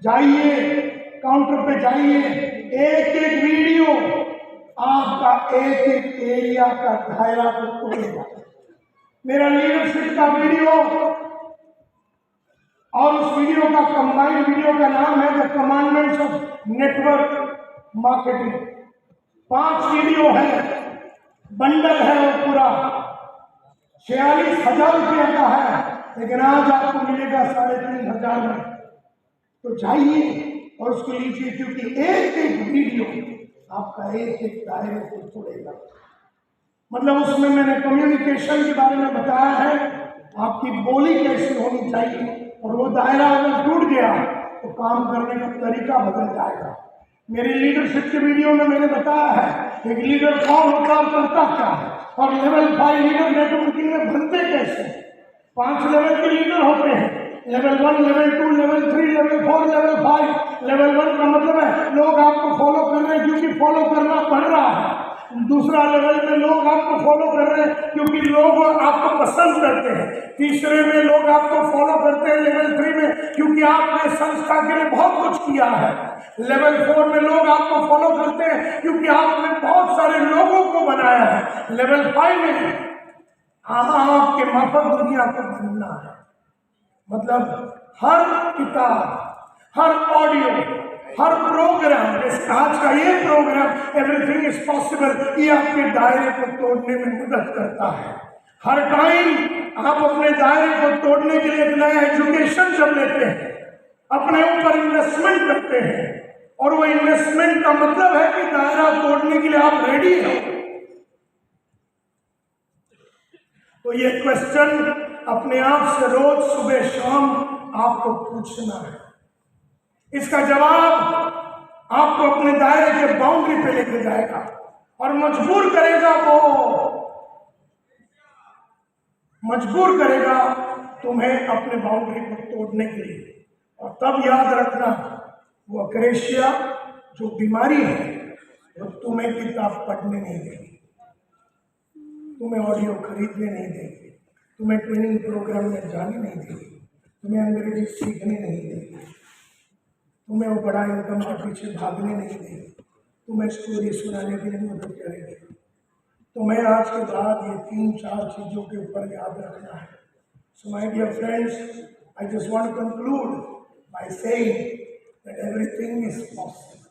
जाइए काउंटर पे जाइए, एक एक वीडियो आपका एक एक एरिया का दायरा को तोड़ेगा। मेरा लीडरशिप का वीडियो और उस वीडियो का कंबाइंड वीडियो का नाम है the commandments of network marketing. 5 video है, बंडल है वो पूरा, 46,000 रुपये का है, लेकिन आज आपको मिलेगा 3,500 में। तो जाइए और उसको लीजिए, क्योंकि एक एक वीडियो आपका एक एक दायरे को तोड़ेगा। मतलब उसमें मैंने कम्युनिकेशन के बारे में बताया है, आपकी बोली कैसे होनी चाहिए, और वो दायरा अगर टूट गया तो काम करने का तरीका बदल जाएगा। मेरी लीडरशिप के वीडियो में मैंने बताया है एक लीडर कौन होता है, करता क्या है, और लेवल 5 लीडर नेटवर्किंग में बनते कैसे। 5 लेवल के लीडर होते हैं, level 1, level 2, level 3, level 4, level 5। Level 1 का मतलब है लोग आपको फॉलो कर रहे हैं क्योंकि फॉलो करना पड़ रहा है। दूसरा लेवल में लोग आपको फॉलो कर रहे हैं क्योंकि लोग आपको पसंद करते हैं। तीसरे में लोग आपको फॉलो करते हैं लेवल 3 में क्योंकि आपने संस्था के लिए बहुत कुछ किया है। लेवल 4 में लोग आपको फॉलो करते हैं क्योंकि आपने बहुत सारे लोगों को बनाया है। लेवल 5 में आपके माफक दुनिया को बनना है। मतलब हर किताब, हर ऑडियो, हर प्रोग्राम, जैसे आज का ये प्रोग्राम एवरीथिंग इज पॉसिबल, ये आपके दायरे को तोड़ने में मदद करता है। हर टाइम आप अपने दायरे को तोड़ने के लिए एक नया एजुकेशन जब लेते हैं, अपने ऊपर इन्वेस्टमेंट करते हैं, और वो इन्वेस्टमेंट का मतलब है कि दायरा तोड़ने के लिए आप रेडी हो। तो ये क्वेश्चन अपने आप से रोज सुबह शाम आपको पूछना है। इसका जवाब आपको अपने दायरे के बाउंड्री पे लेके जाएगा और मजबूर करेगा, वो मजबूर करेगा तुम्हें अपने बाउंड्री को तोड़ने के लिए। और तब याद रखना, वो अक्रेशिया जो बीमारी है वो तुम्हें किताब पढ़ने नहीं देगी, तुम्हें ऑडियो खरीदने नहीं देगी, तुम्हें ट्रेनिंग प्रोग्राम में जाने नहीं देगी, तुम्हें अंग्रेजी सीखने नहीं देगी, तुम्हें वो बड़ा इनकम के पीछे भागने नहीं देगी, तुम्हें स्टोरी सुनाने के लिए मदद करेगी। तुम्हें आज के बाद ये 3-4 चीज़ों के ऊपर याद रखना है। So my dear friends, I just want to conclude by saying that everything is possible.